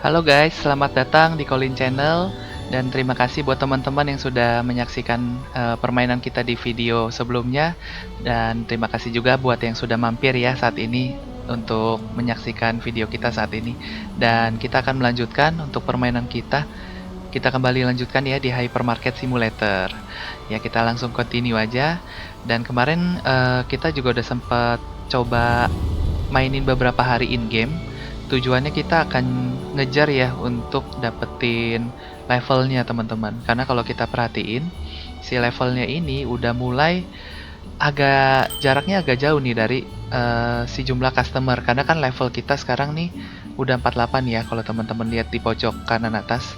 Halo guys, selamat datang di Colin Channel dan terima kasih buat teman-teman yang sudah menyaksikan permainan kita di video sebelumnya, dan terima kasih juga buat yang sudah mampir ya saat ini untuk menyaksikan video kita saat ini. Dan kita akan melanjutkan untuk permainan kita. Kita kembali lanjutkan ya di Hypermarket Simulator. Ya, kita langsung continue aja. Dan kemarin kita juga udah sempat coba mainin beberapa hari in game. Tujuannya kita akan ngejar ya untuk dapetin levelnya teman-teman. Karena kalau kita perhatiin, si levelnya ini udah mulai jaraknya agak jauh nih dari si jumlah customer. Karena kan level kita sekarang nih udah 48 ya, kalau teman-teman lihat di pojok kanan atas.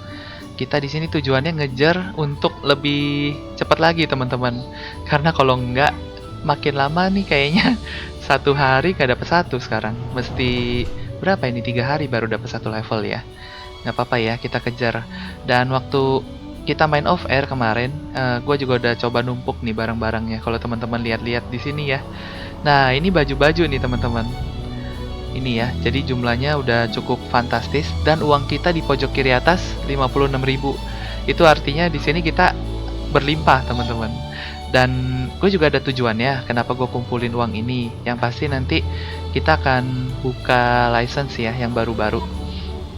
Kita di sini tujuannya ngejar untuk lebih cepat lagi teman-teman. Karena kalau nggak, makin lama nih kayaknya satu hari nggak dapet satu sekarang. Mesti berapa ini, 3 hari baru dapat satu level ya. Nggak apa-apa ya, kita kejar. Dan waktu kita main off air kemarin, gue juga udah coba numpuk nih barang-barangnya. Kalau teman-teman lihat-lihat di sini ya. Nah, ini baju-baju nih teman-teman. Ini ya, jadi jumlahnya udah cukup fantastis dan uang kita di pojok kiri atas 56.000. Itu artinya di sini kita berlimpah teman-teman. Dan gue juga ada tujuannya kenapa gue kumpulin uang ini. Yang pasti nanti kita akan buka license ya yang baru-baru.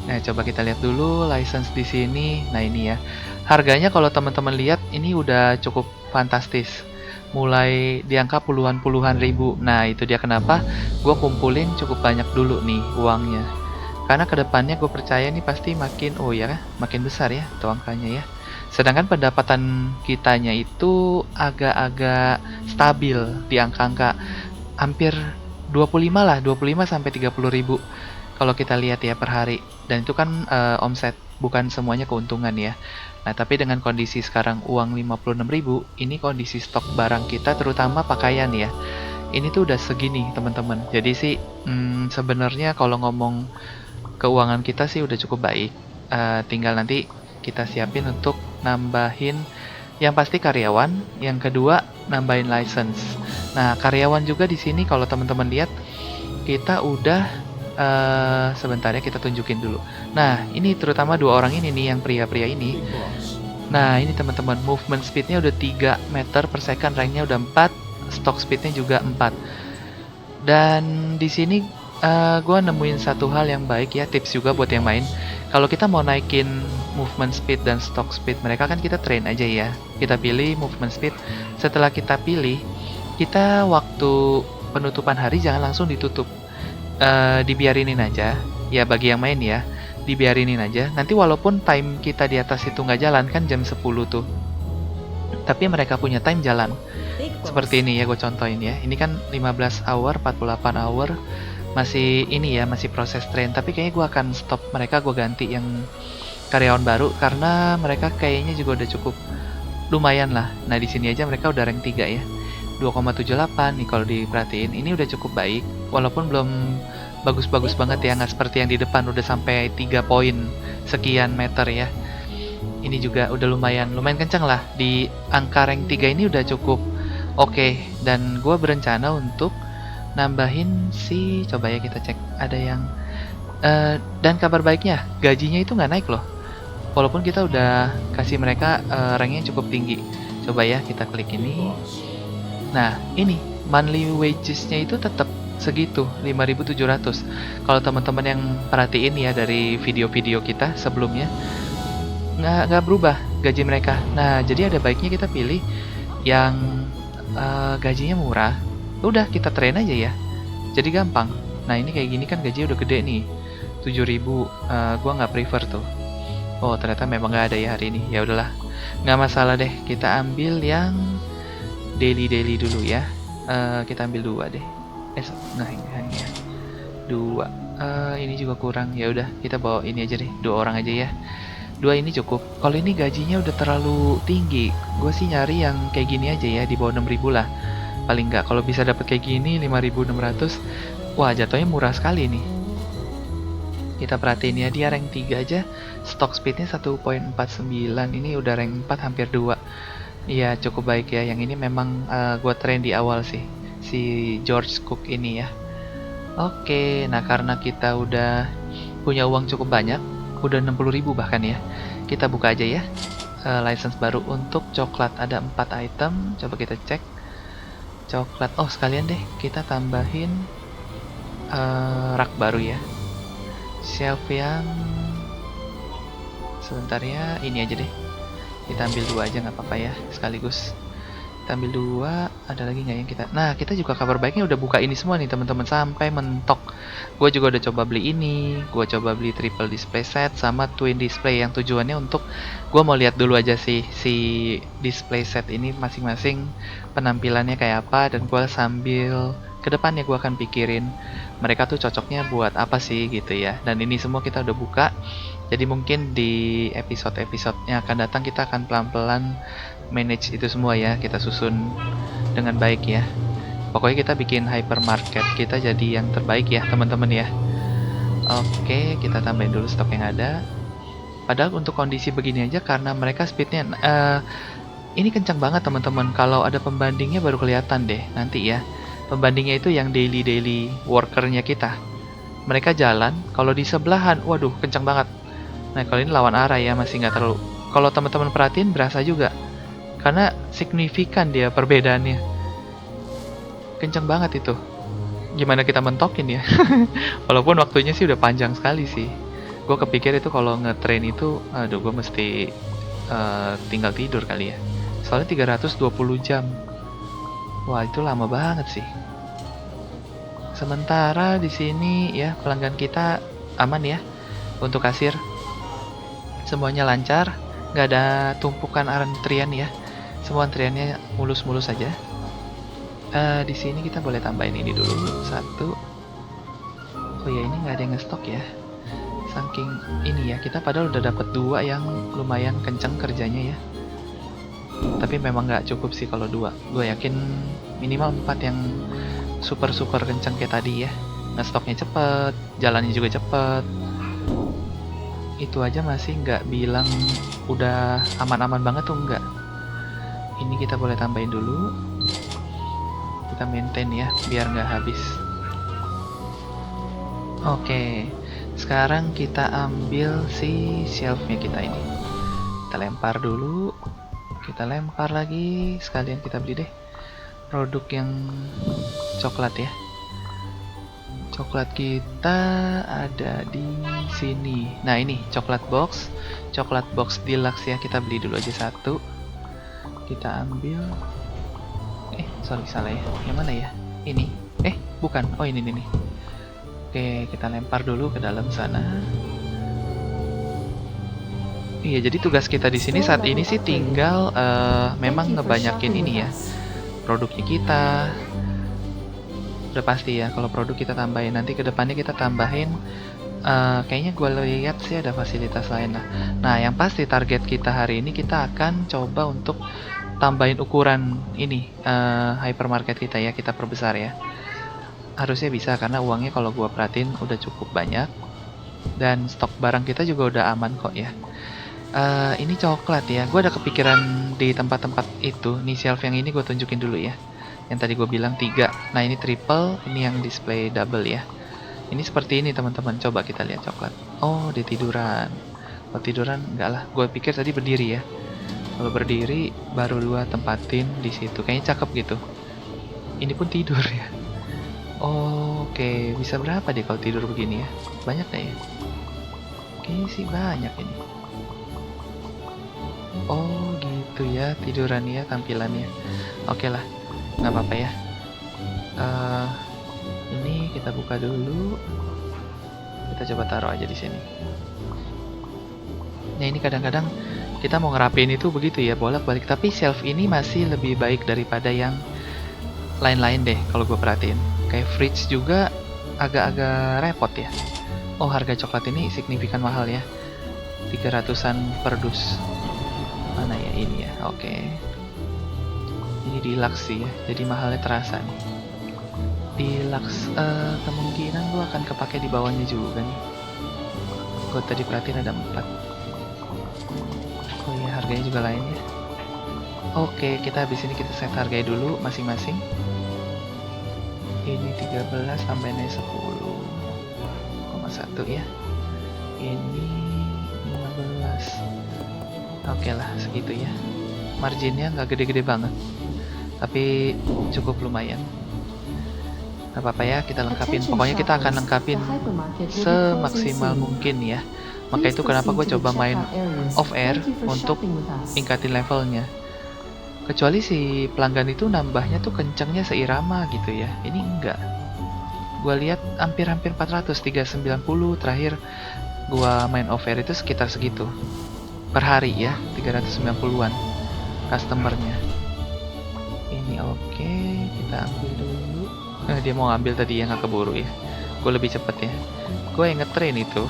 Nah, coba kita lihat dulu license di sini. Nah, ini ya. Harganya kalau teman-teman lihat ini udah cukup fantastis. Mulai di angka puluhan ribu. Nah, itu dia kenapa gue kumpulin cukup banyak dulu nih uangnya. Karena kedepannya gue percaya nih pasti makin, makin besar ya tuh angkanya ya. Sedangkan pendapatan kitanya itu agak-agak stabil di angka-angka hampir 25 lah, 25 sampai 30 ribu kalau kita lihat ya per hari. Dan itu kan omset, bukan semuanya keuntungan ya. Nah, tapi dengan kondisi sekarang uang 56 ribu, ini kondisi stok barang kita terutama pakaian ya. Ini tuh udah segini teman-teman. Jadi sih sebenarnya kalau ngomong keuangan kita sih udah cukup baik. Tinggal nanti kita siapin untuk nambahin yang pasti karyawan, yang kedua nambahin license. Nah, karyawan juga di sini kalau teman-teman lihat kita udah sebentar ya, kita tunjukin dulu. Nah, ini terutama dua orang ini nih yang pria-pria ini. Nah, ini teman-teman, movement speednya udah 3 meter per second, ranknya udah 4, stock speednya juga 4. Dan di sini gue nemuin satu hal yang baik ya, tips juga buat yang main. Kalau kita mau naikin movement speed dan stock speed mereka, kan kita train aja ya. Kita pilih movement speed. Setelah kita pilih, kita waktu penutupan hari jangan langsung ditutup. Dibiarinin aja. Ya bagi yang main ya, dibiarinin aja. Nanti walaupun time kita di atas itu nggak jalan, kan jam 10 tuh. Tapi mereka punya time jalan. Seperti ini ya, gue contohin ya. Ini kan 15 hour, 48 hour. Masih ini ya, masih proses train. Tapi kayaknya gue akan stop mereka, gue ganti yang karyawan baru karena mereka kayaknya juga udah cukup lumayan lah. Nah, di sini aja mereka udah rank 3 ya. 2,78 nih kalau diperhatiin. Ini udah cukup baik walaupun belum bagus-bagus banget ya, nggak seperti yang di depan udah sampai 3 poin sekian meter ya. Ini juga udah lumayan kenceng lah. Di angka rank 3 ini udah cukup oke. Dan gue berencana untuk nambahin coba ya kita cek ada yang dan kabar baiknya gajinya itu nggak naik loh, walaupun kita udah kasih mereka ranknya cukup tinggi. Coba ya kita klik ini. Nah, ini monthly wagesnya itu tetap segitu, 5.700. Kalau teman-teman yang perhatiin ya dari video-video kita sebelumnya, nggak berubah gaji mereka. Nah, jadi ada baiknya kita pilih yang gajinya murah. Udah kita train aja ya, jadi gampang. Nah, ini kayak gini kan gajinya udah gede nih, 7.000. Gua nggak prefer tuh. Oh, ternyata memang nggak ada ya hari ini. Ya udahlah, nggak masalah deh. Kita ambil yang daily dulu ya. Kita ambil 2 deh. Nah, ini hanya 2. Ini juga kurang. Ya udah, kita bawa ini aja deh. 2 orang aja ya. 2 ini cukup. Kalau ini gajinya udah terlalu tinggi, gue sih nyari yang kayak gini aja ya, di bawah 6.000 lah. Paling nggak kalau bisa dapat kayak gini 5.600, wah jatuhnya murah sekali nih. Kita perhatiin ya, dia rank 3 aja stock speednya 1.49. Ini udah rank 4 hampir 2. Iya cukup baik ya. Yang ini memang gue train di awal sih, si George Cook ini ya. Oke, nah karena kita udah punya uang cukup banyak, udah 60.000 bahkan ya. Kita buka aja ya. License baru untuk coklat ada 4 item. Coba kita cek. Coklat. Oh, sekalian deh kita tambahin rak baru ya. Shelf yang sebentar ya, ini aja deh. Kita ambil 2 aja nggak apa-apa ya, sekaligus. Kita ambil 2, ada lagi nggak yang kita... Nah, kita juga kabar baiknya udah buka ini semua nih teman-teman, sampai mentok. Gue juga udah coba beli ini, gue coba beli triple display set sama twin display yang tujuannya untuk gue mau lihat dulu aja sih si display set ini masing-masing penampilannya kayak apa, dan gue sambil kedepannya gue akan pikirin mereka tuh cocoknya buat apa sih gitu ya. Dan ini semua kita udah buka, jadi mungkin di episode-episode yang akan datang kita akan pelan-pelan manage itu semua ya, kita susun dengan baik ya. Pokoknya kita bikin hypermarket kita jadi yang terbaik ya teman-teman ya. Oke, kita tambahin dulu stok yang ada. Padahal untuk kondisi begini aja, karena mereka speednya ini kencang banget teman-teman. Kalau ada pembandingnya baru kelihatan deh nanti ya. Pembandingnya itu yang daily workernya kita. Mereka jalan, kalau di sebelahan, waduh kencang banget. Nah kalau ini lawan arah ya, masih nggak terlalu. Kalau teman-teman perhatiin berasa juga, karena signifikan dia perbedaannya. Kencang banget itu. Gimana kita mentokin ya? Walaupun waktunya sih udah panjang sekali sih. Gue kepikir itu kalau ngetrain itu, aduh gue mesti tinggal tidur kali ya. Soalnya 320 jam. Wah itu lama banget sih. Sementara di sini ya pelanggan kita aman ya. Untuk kasir semuanya lancar, nggak ada tumpukan antrian ya. Semua antriannya mulus-mulus saja. Di sini kita boleh tambahin ini dulu 1. Oh ya, ini nggak ada yang ngestok ya. Saking ini ya, kita padahal udah dapat 2 yang lumayan kenceng kerjanya ya. Tapi memang nggak cukup sih kalau 2. Gue yakin minimal 4 yang super kenceng kayak tadi ya. Ngestoknya cepet, jalannya juga cepet. Itu aja masih nggak bilang udah aman-aman banget tuh, enggak. Ini kita boleh tambahin dulu. Kita maintain ya, biar nggak habis. Oke, sekarang kita ambil si shelfnya kita ini. Kita lempar dulu. Kita lempar lagi, sekalian kita beli deh produk yang coklat ya. Coklat kita ada di sini. Nah ini coklat box deluxe ya, kita beli dulu aja 1. Kita ambil. Sorry salah ya. Yang mana ya? Ini. Bukan. Oh ini nih. Oke, kita lempar dulu ke dalam sana. Iya, jadi tugas kita di sini saat ini sih tinggal memang ngebanyakin ini ya, produknya kita. Udah pasti ya, kalau produk kita tambahin, nanti kedepannya kita tambahin. Kayaknya gue lihat sih ada fasilitas lain lah. Nah, yang pasti target kita hari ini kita akan coba untuk tambahin ukuran ini hypermarket kita ya, kita perbesar ya. Harusnya bisa karena uangnya kalau gue perhatiin udah cukup banyak, dan stok barang kita juga udah aman kok ya. Ini coklat ya, gue ada kepikiran di tempat-tempat itu. Nih shelf yang ini gue tunjukin dulu ya, yang tadi gue bilang 3. Nah ini triple, ini yang display double ya. Ini seperti ini teman-teman, coba kita lihat coklat. Oh dia tiduran. Kalau tiduran enggak lah, gue pikir tadi berdiri ya. Kalau berdiri baru 2 tempatin di situ, kayaknya cakep gitu. Ini pun tidur ya. Oke, bisa berapa deh kalau tidur begini ya? Banyak gak ya? Kayaknya sih banyak ini. Oh gitu ya tidurannya, tampilannya. Oke lah, nggak apa-apa ya. Ini kita buka dulu. Kita coba taruh aja di sini. Nah ini kadang-kadang kita mau ngerapiin itu begitu ya, bolak-balik. Tapi shelf ini masih lebih baik daripada yang lain-lain deh kalau gue perhatiin. Kayak fridge juga agak-agak repot ya. Oh harga coklat ini signifikan mahal ya, 300-an per dus. Mana ya ini ya, oke. Ini deluxe sih ya, jadi mahalnya terasa nih. Deluxe kemungkinan gua akan kepake di bawahnya juga nih. Gua tadi perhatiin ada 4. Oh iya harganya juga lain ya. Oke, kita habis ini kita set harganya dulu masing-masing. Ini 13 tambahnya 10,1 ya. Ini Oke lah, segitu ya. Marginnya nggak gede-gede banget, tapi cukup lumayan. Gak apa-apa ya, kita lengkapin. Pokoknya kita akan lengkapin semaksimal mungkin ya. Maka itu kenapa gue coba main off-air untuk tingkatin levelnya. Kecuali si pelanggan itu nambahnya tuh kencangnya seirama gitu ya. Ini enggak. Gue lihat hampir-hampir 400, 390 terakhir gue main off-air itu sekitar segitu. Per hari ya, 390-an customernya. Ini oke, kita ambil dulu. Dia mau ngambil tadi ya, nggak keburu ya. Gue lebih cepet ya. Gue yang ngetrain itu.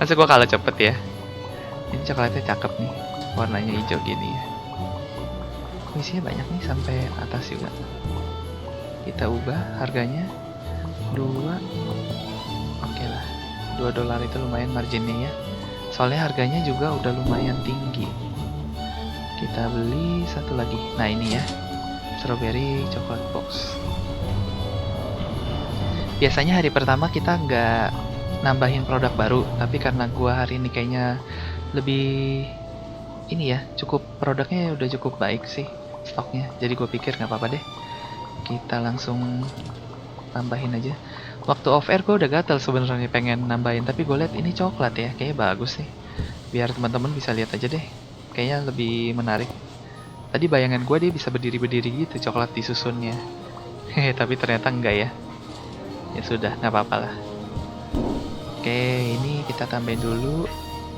Masa gue kalah cepet ya. Ini coklatnya cakep nih, warnanya hijau gini ya. Isinya banyak nih sampai atas juga. Kita ubah harganya 2. Oke lah, $2 itu lumayan marginnya ya. Soalnya harganya juga udah lumayan tinggi. Kita beli satu lagi. Nah ini ya, strawberry chocolate box. Biasanya hari pertama kita nggak nambahin produk baru, tapi karena gua hari ini kayaknya lebih ini ya, cukup produknya udah cukup baik sih stoknya. Jadi gue pikir nggak apa-apa deh, kita langsung tambahin aja. Waktu off air gue udah gatel sebenarnya pengen nambahin, tapi gue lihat ini coklat ya, kayaknya bagus nih. Biar teman-teman bisa lihat aja deh, kayaknya lebih menarik. Tadi bayangan gue dia bisa berdiri-berdiri gitu coklat disusunnya. Hehe, tapi ternyata enggak ya. Ya sudah, nggak apa-apa lah. Oke, ini kita tambahin dulu.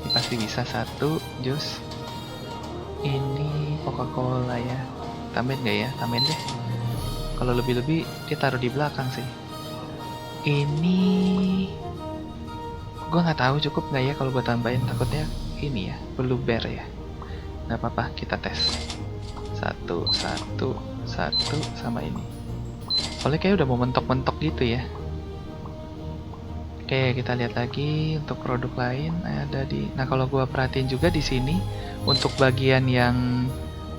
Ini pasti bisa 1 jus. Ini Coca-Cola ya. Tambahin nggak ya? Tambahin deh. Kalau lebih-lebih dia taruh di belakang sih. Ini gue nggak tahu cukup nggak ya kalau gue tambahin, takutnya ini ya blueberry ya. Nggak apa-apa, kita tes. 1 sama ini. Soalnya kayak udah mau mentok-mentok gitu ya. Oke, kita lihat lagi untuk produk lain ada di. Nah, kalau gua perhatiin juga di sini untuk bagian yang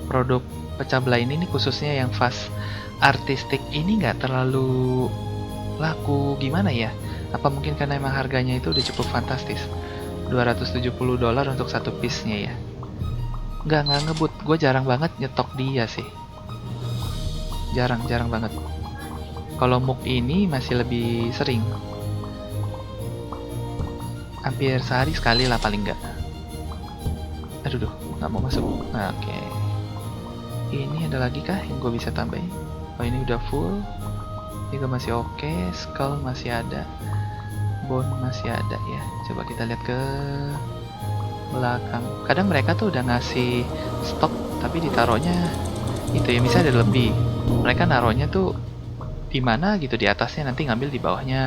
produk pecah belah ini khususnya yang fast artistic ini nggak terlalu laku gimana ya? Apa mungkin karena emang harganya itu udah cukup fantastis. $270 untuk satu piece-nya ya. Nggak ngebut. Gue jarang banget nyetok dia sih. Jarang banget. Kalau mug ini masih lebih sering. Hampir sehari sekali lah paling nggak. Aduh, nggak mau masuk. Nah, oke. Ini ada lagi kah yang gue bisa tambahin? Oh, ini udah full. Ini masih oke. Skull masih ada. Bone masih ada ya. Coba kita lihat ke belakang. Kadang mereka tuh udah ngasih stok, tapi ditaruhnya itu ya, misalnya ada lebih. Mereka naruhnya tuh di mana gitu, di atasnya, nanti ngambil di bawahnya.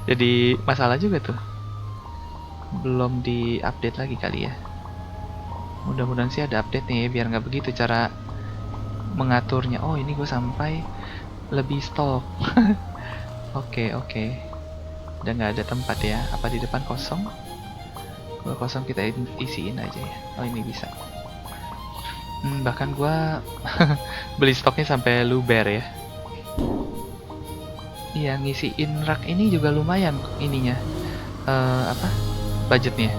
Jadi masalah juga tuh. Belum di-update lagi kali ya. Mudah-mudahan sih ada update nih biar nggak begitu cara mengaturnya. Oh, ini gue sampai lebih stok. Oke. Udah nggak ada tempat ya. Apa di depan kosong? Kalau kosong kita isiin aja ya. Oh, ini bisa. Bahkan gue beli stoknya sampai luber ya. Iya, ngisiin rak ini juga lumayan ininya. Budgetnya.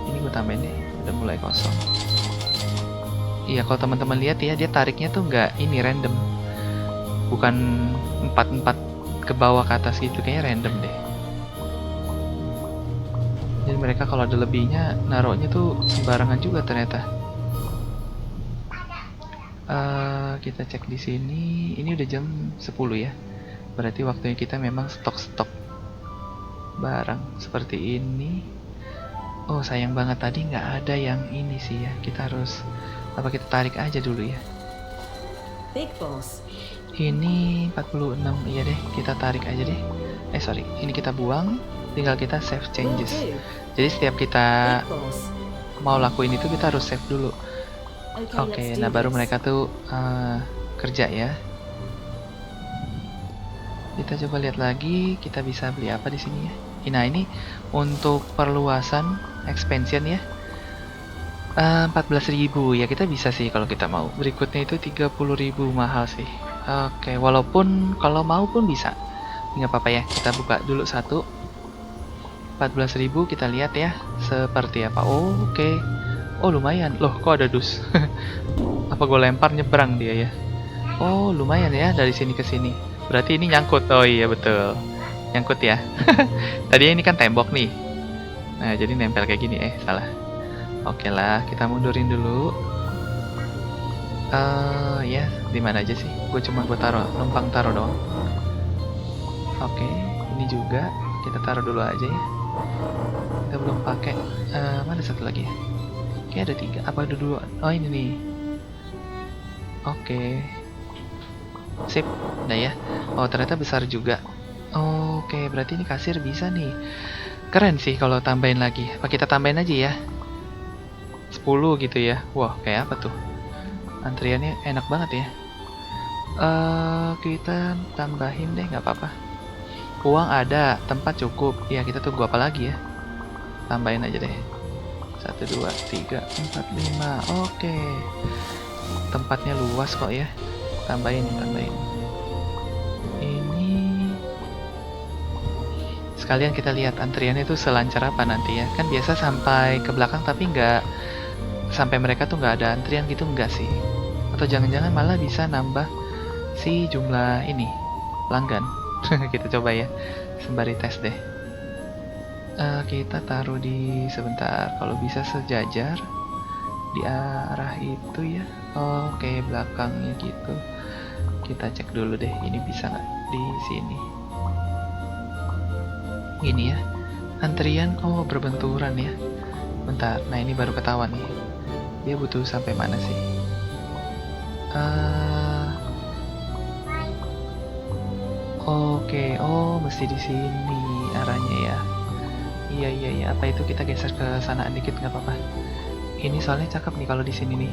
Ini gue tambahin deh, udah mulai kosong. Iya, kalau teman-teman lihat ya, dia tariknya tuh nggak ini random. Bukan 4 ke bawah ke atas gitu, kayaknya random deh. Jadi mereka kalau ada lebihnya, naruhnya tuh sembarangan juga ternyata. Kita cek di sini. Ini udah jam 10 ya. Berarti waktunya kita memang stok-stok barang seperti ini. Oh, sayang banget tadi nggak ada yang ini sih ya. Kita harus kita tarik aja dulu ya. Big Boss. Ini 46, iya deh, kita tarik aja deh. Sorry, ini kita buang, tinggal kita save changes. Jadi setiap kita mau lakuin itu kita harus save dulu. Oke, nah baru mereka tuh kerja ya. Kita coba lihat lagi, kita bisa beli apa di sini ya. Nah, ini untuk perluasan expansion ya. 14.000 ya, kita bisa sih kalau kita mau. Berikutnya itu 30.000, mahal sih. Oke, walaupun kalau mau pun bisa. Nggak apa-apa ya, kita buka dulu satu. 14.000 kita lihat ya seperti apa. Oh, oke. Oh, lumayan. Loh, kok ada dus? Apa gue lempar nyebrang dia ya? Oh, lumayan ya dari sini ke sini. Berarti ini nyangkut. Oh iya, betul. Nyangkut ya. Tadinya ini kan tembok nih. Nah, jadi nempel kayak gini. Salah. Oke lah, kita mundurin dulu. Ya, di mana aja sih? Gue cuma buat numpang taruh doang. Oke, ini juga kita taruh dulu aja ya. Kita belum pakai. Mana satu lagi ya? Oke, ada 3. Apa ada 2? Oh, ini nih. Oke. Sip, udah ya. Oh, ternyata besar juga. Oke, berarti ini kasir bisa nih. Keren sih kalau tambahin lagi. Apa kita tambahin aja ya? 10 gitu ya. Wah, kayak apa tuh? Antriannya enak banget ya. Kita tambahin deh, nggak apa-apa. Uang ada, tempat cukup. Ya, kita tunggu apa lagi ya? Tambahin aja deh. 1, 2, 3, 4, 5. Oke. Tempatnya luas kok ya. Tambahin. Ini sekalian kita lihat antriannya itu selancar apa nanti ya. Kan biasa sampai ke belakang tapi nggak sampai mereka tuh nggak ada antrian gitu, nggak sih? Atau jangan-jangan malah bisa nambah si jumlah ini pelanggan. Kita coba ya, sembari tes deh. Kita taruh di sebentar, kalau bisa sejajar di arah itu ya. Oke, belakangnya gitu. Kita cek dulu deh, ini bisa nggak di sini. Ini ya, antrian berbenturan ya. Bentar, nah ini baru ketahuan nih. Dia butuh sampai mana sih? Oke, mesti di sini arahnya ya. Iya. Apa itu kita geser ke sana dikit nggak apa-apa. Ini soalnya cakep nih kalau di sini nih.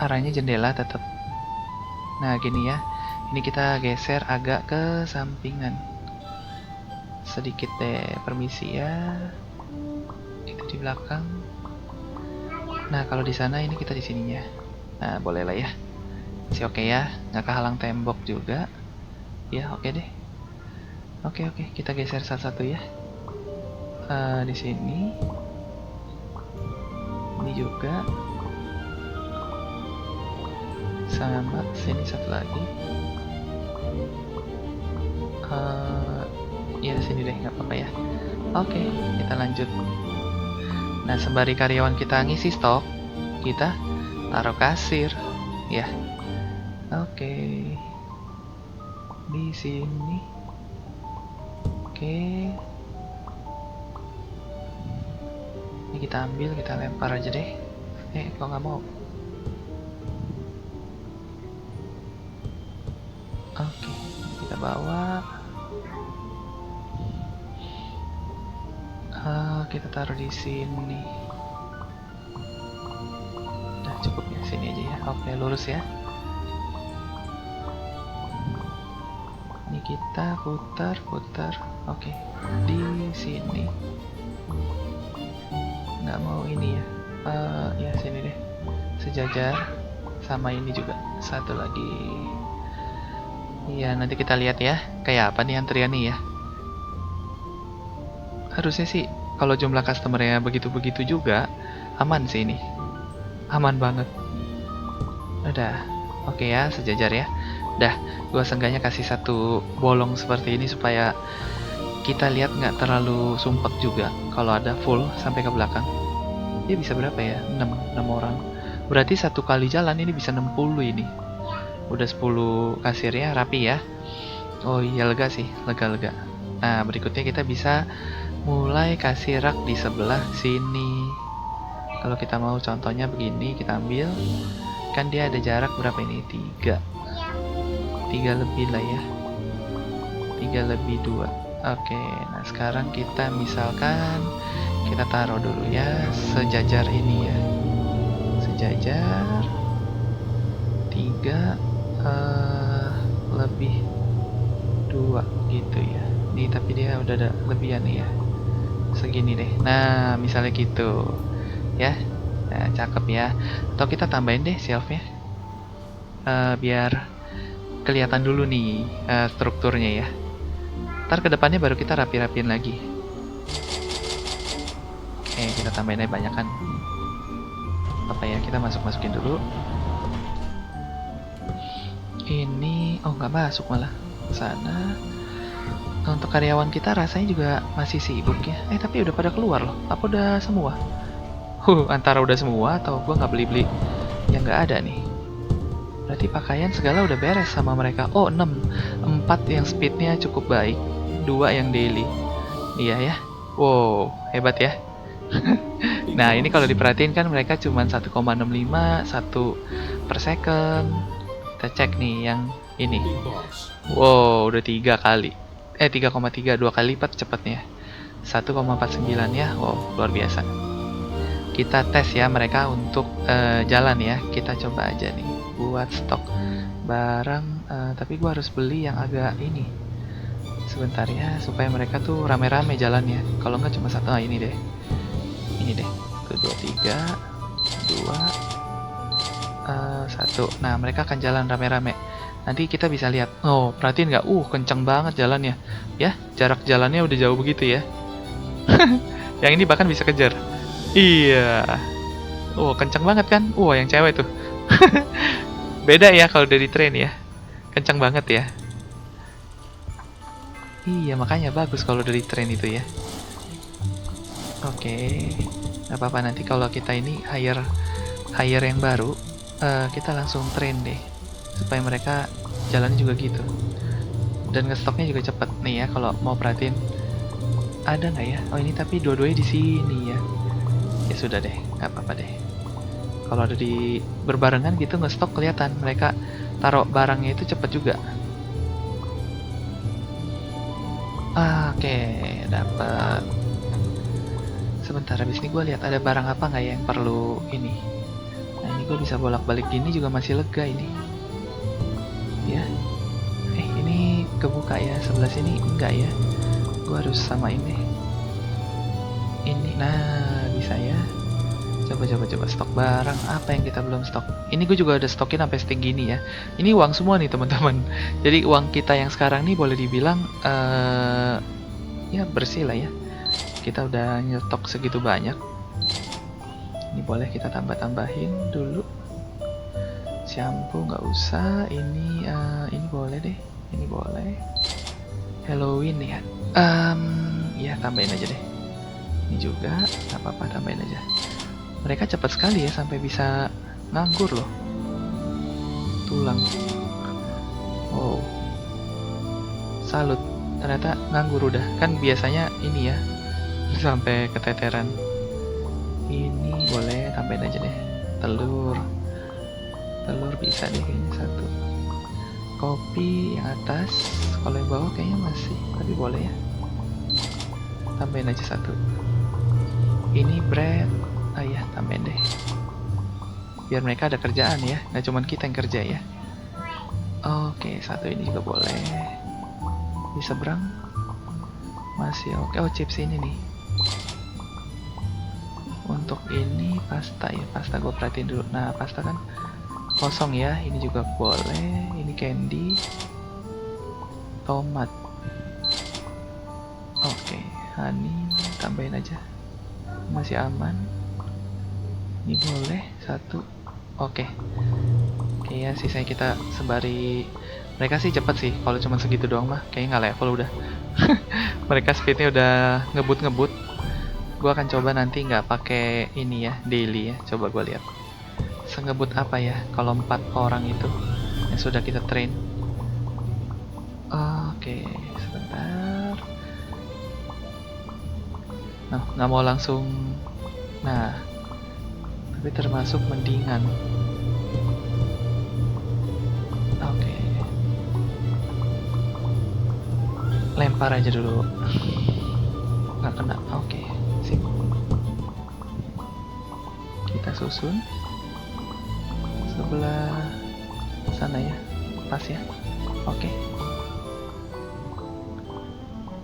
Arahnya jendela tetap. Nah, gini ya. Ini kita geser agak ke sampingan. Sedikit deh, permisi ya. Itu di belakang. Nah, kalau di sana ini kita di sininya. Nah, boleh lah ya. Masih oke ya, nggak kehalang tembok juga. Ya, oke deh. Oke, kita geser satu-satu ya. Di sini. Ini juga. Sama sini satu lagi. Ya sini deh, nggak apa-apa ya. Oke, kita lanjut. Nah, sembari karyawan kita ngisi stok, kita taruh kasir ya. Oke, di sini. Oke, ini kita ambil, kita lempar aja deh. Kok nggak mau? Oke, kita bawa. Kita taruh di sini. Udah cukup ya, sini aja ya. Oke, lurus ya. Ini kita putar. Oke, di sini. Nggak mau ini ya. Ya sini deh. Sejajar sama ini juga. Satu lagi. Iya, nanti kita lihat ya. Kayak apa nih antrian nih ya. Harusnya sih kalau jumlah customernya begitu-begitu juga aman sih ini. Aman banget. Udah. Oke ya, sejajar ya. Dah, gua seenggaknya kasih satu bolong seperti ini supaya kita lihat nggak terlalu sumpek juga kalau ada full sampai ke belakang. Ya bisa berapa ya? 6 orang. Berarti satu kali jalan ini bisa 60 ini. Udah 10 kasirnya rapi ya. Oh iya, lega sih, lega. Nah, berikutnya kita bisa mulai kasih rak di sebelah sini. Kalau kita mau contohnya begini, kita ambil. Kan dia ada jarak berapa ini? 3 lebih lah ya. 3 lebih 2. Oke, nah sekarang kita misalkan kita taruh dulu ya sejajar ini ya. Sejajar 3 lebih 2 gitu ya. Nih tapi dia udah ada lebihan nih ya. Segini deh. Nah, misalnya gitu. Ya. Nah, cakep ya. Atau kita tambahin deh shelf-nya. Biar kelihatan dulu nih strukturnya ya. Ntar kedepannya baru kita rapi-rapiin lagi. Oke, kita tambahin aja banyak kan. Apa ya, kita masukin dulu. Ini, oh nggak masuk malah ke sana. Untuk karyawan kita rasanya juga masih sibuk ya. Tapi udah pada keluar loh. Apa udah semua? Antara udah semua atau gua nggak beli-beli yang nggak ada nih. Berarti pakaian segala udah beres sama mereka. Oh, 6. 4 yang speednya cukup baik, 2 yang daily. Iya ya. Wow, hebat ya. Nah, ini kalau diperhatiin kan mereka cuma 1,65 1 per second. Kita cek nih yang ini. Wow, udah 3 kali. 3,3, 2 kali lipat cepatnya. 1,49 ya. Wow, luar biasa. Kita tes ya mereka untuk jalan ya. Kita coba aja nih buat stok barang, tapi gua harus beli yang agak ini. Sebentar ya, supaya mereka tuh rame-rame jalannya. Kalau nggak cuma satu, ini deh. Ini deh. 1, 2, 3, 2, 1. Nah, mereka akan jalan rame-rame. Nanti kita bisa lihat. Oh, perhatiin nggak? Kenceng banget jalannya. Ya, jarak jalannya udah jauh begitu ya. Yang ini bahkan bisa kejar. Iya. Kenceng banget kan? Yang cewek tuh. Beda ya kalau dari train ya. Kenceng banget ya. Iya, makanya bagus kalau dari train itu ya. Oke. Gak apa-apa, nanti kalau kita ini hire yang baru, kita langsung train deh. Supaya mereka jalannya juga gitu. Dan ngestoknya juga cepet nih ya kalau mau perhatiin. Ada nggak ya? Oh, ini tapi dua-duanya di sini ya. Ya sudah deh, nggak apa-apa deh. Kalau ada di berbarengan gitu ngestok kelihatan mereka taruh barangnya itu cepet juga. Oke, dapat. Sebentar, habis ini gue lihat ada barang apa nggak ya yang perlu ini. Nah, ini gue bisa bolak-balik gini juga masih lega ini. Ya, ini kebuka ya, sebelah sini enggak ya. Gue harus samain deh. Ini, nah bisa ya. Coba stok barang apa yang kita belum stok. Ini gue juga udah stokin sampai setinggi ini ya. Ini uang semua nih teman-teman. Jadi uang kita yang sekarang nih boleh dibilang ya bersih lah ya. Kita udah nyetok segitu banyak. Ini boleh kita tambah-tambahin dulu. Shampoo nggak usah. Ini boleh deh. Ini boleh. Halloween ya. Ya tambahin aja deh. Ini juga nggak apa-apa, tambahin aja. Mereka cepat sekali ya sampai bisa nganggur loh. Tulang. Wow. Salut. Ternyata nganggur udah. Kan biasanya ini ya. Sampai keteteran. Ini boleh tambahin aja deh. Telur bisa deh kayaknya 1. Kopi yang atas. Kalau yang bawah kayaknya masih. Tapi boleh ya. Tambahin aja 1. Ini bread. Ya tambahin deh. Biar mereka ada kerjaan ya. Nggak cuma kita yang kerja ya. Oke, 1 ini juga boleh. Di seberang masih oke. Chips ini nih. Untuk ini pasta ya. Pasta gue perhatiin dulu. Nah, pasta kan kosong ya. Ini juga boleh. Ini candy. Tomat. Oke, honey tambahin aja. Masih aman. Ini boleh 1. Oke ya, sisanya kita sebari. Mereka sih cepet sih. Kalau cuma segitu doang mah kayaknya nggak level udah. Mereka speednya udah ngebut. Gua akan coba nanti nggak pakai ini ya, daily ya. Coba gua lihat sengebut apa ya kalau 4 orang itu yang sudah kita train. Oke, sebentar. Nah, nggak mau langsung. Nah, tapi termasuk mendingan. Oke. Lempar aja dulu. Nggak kena. Oke, sip. Kita susun sebelah sana ya. Pas ya. Oke.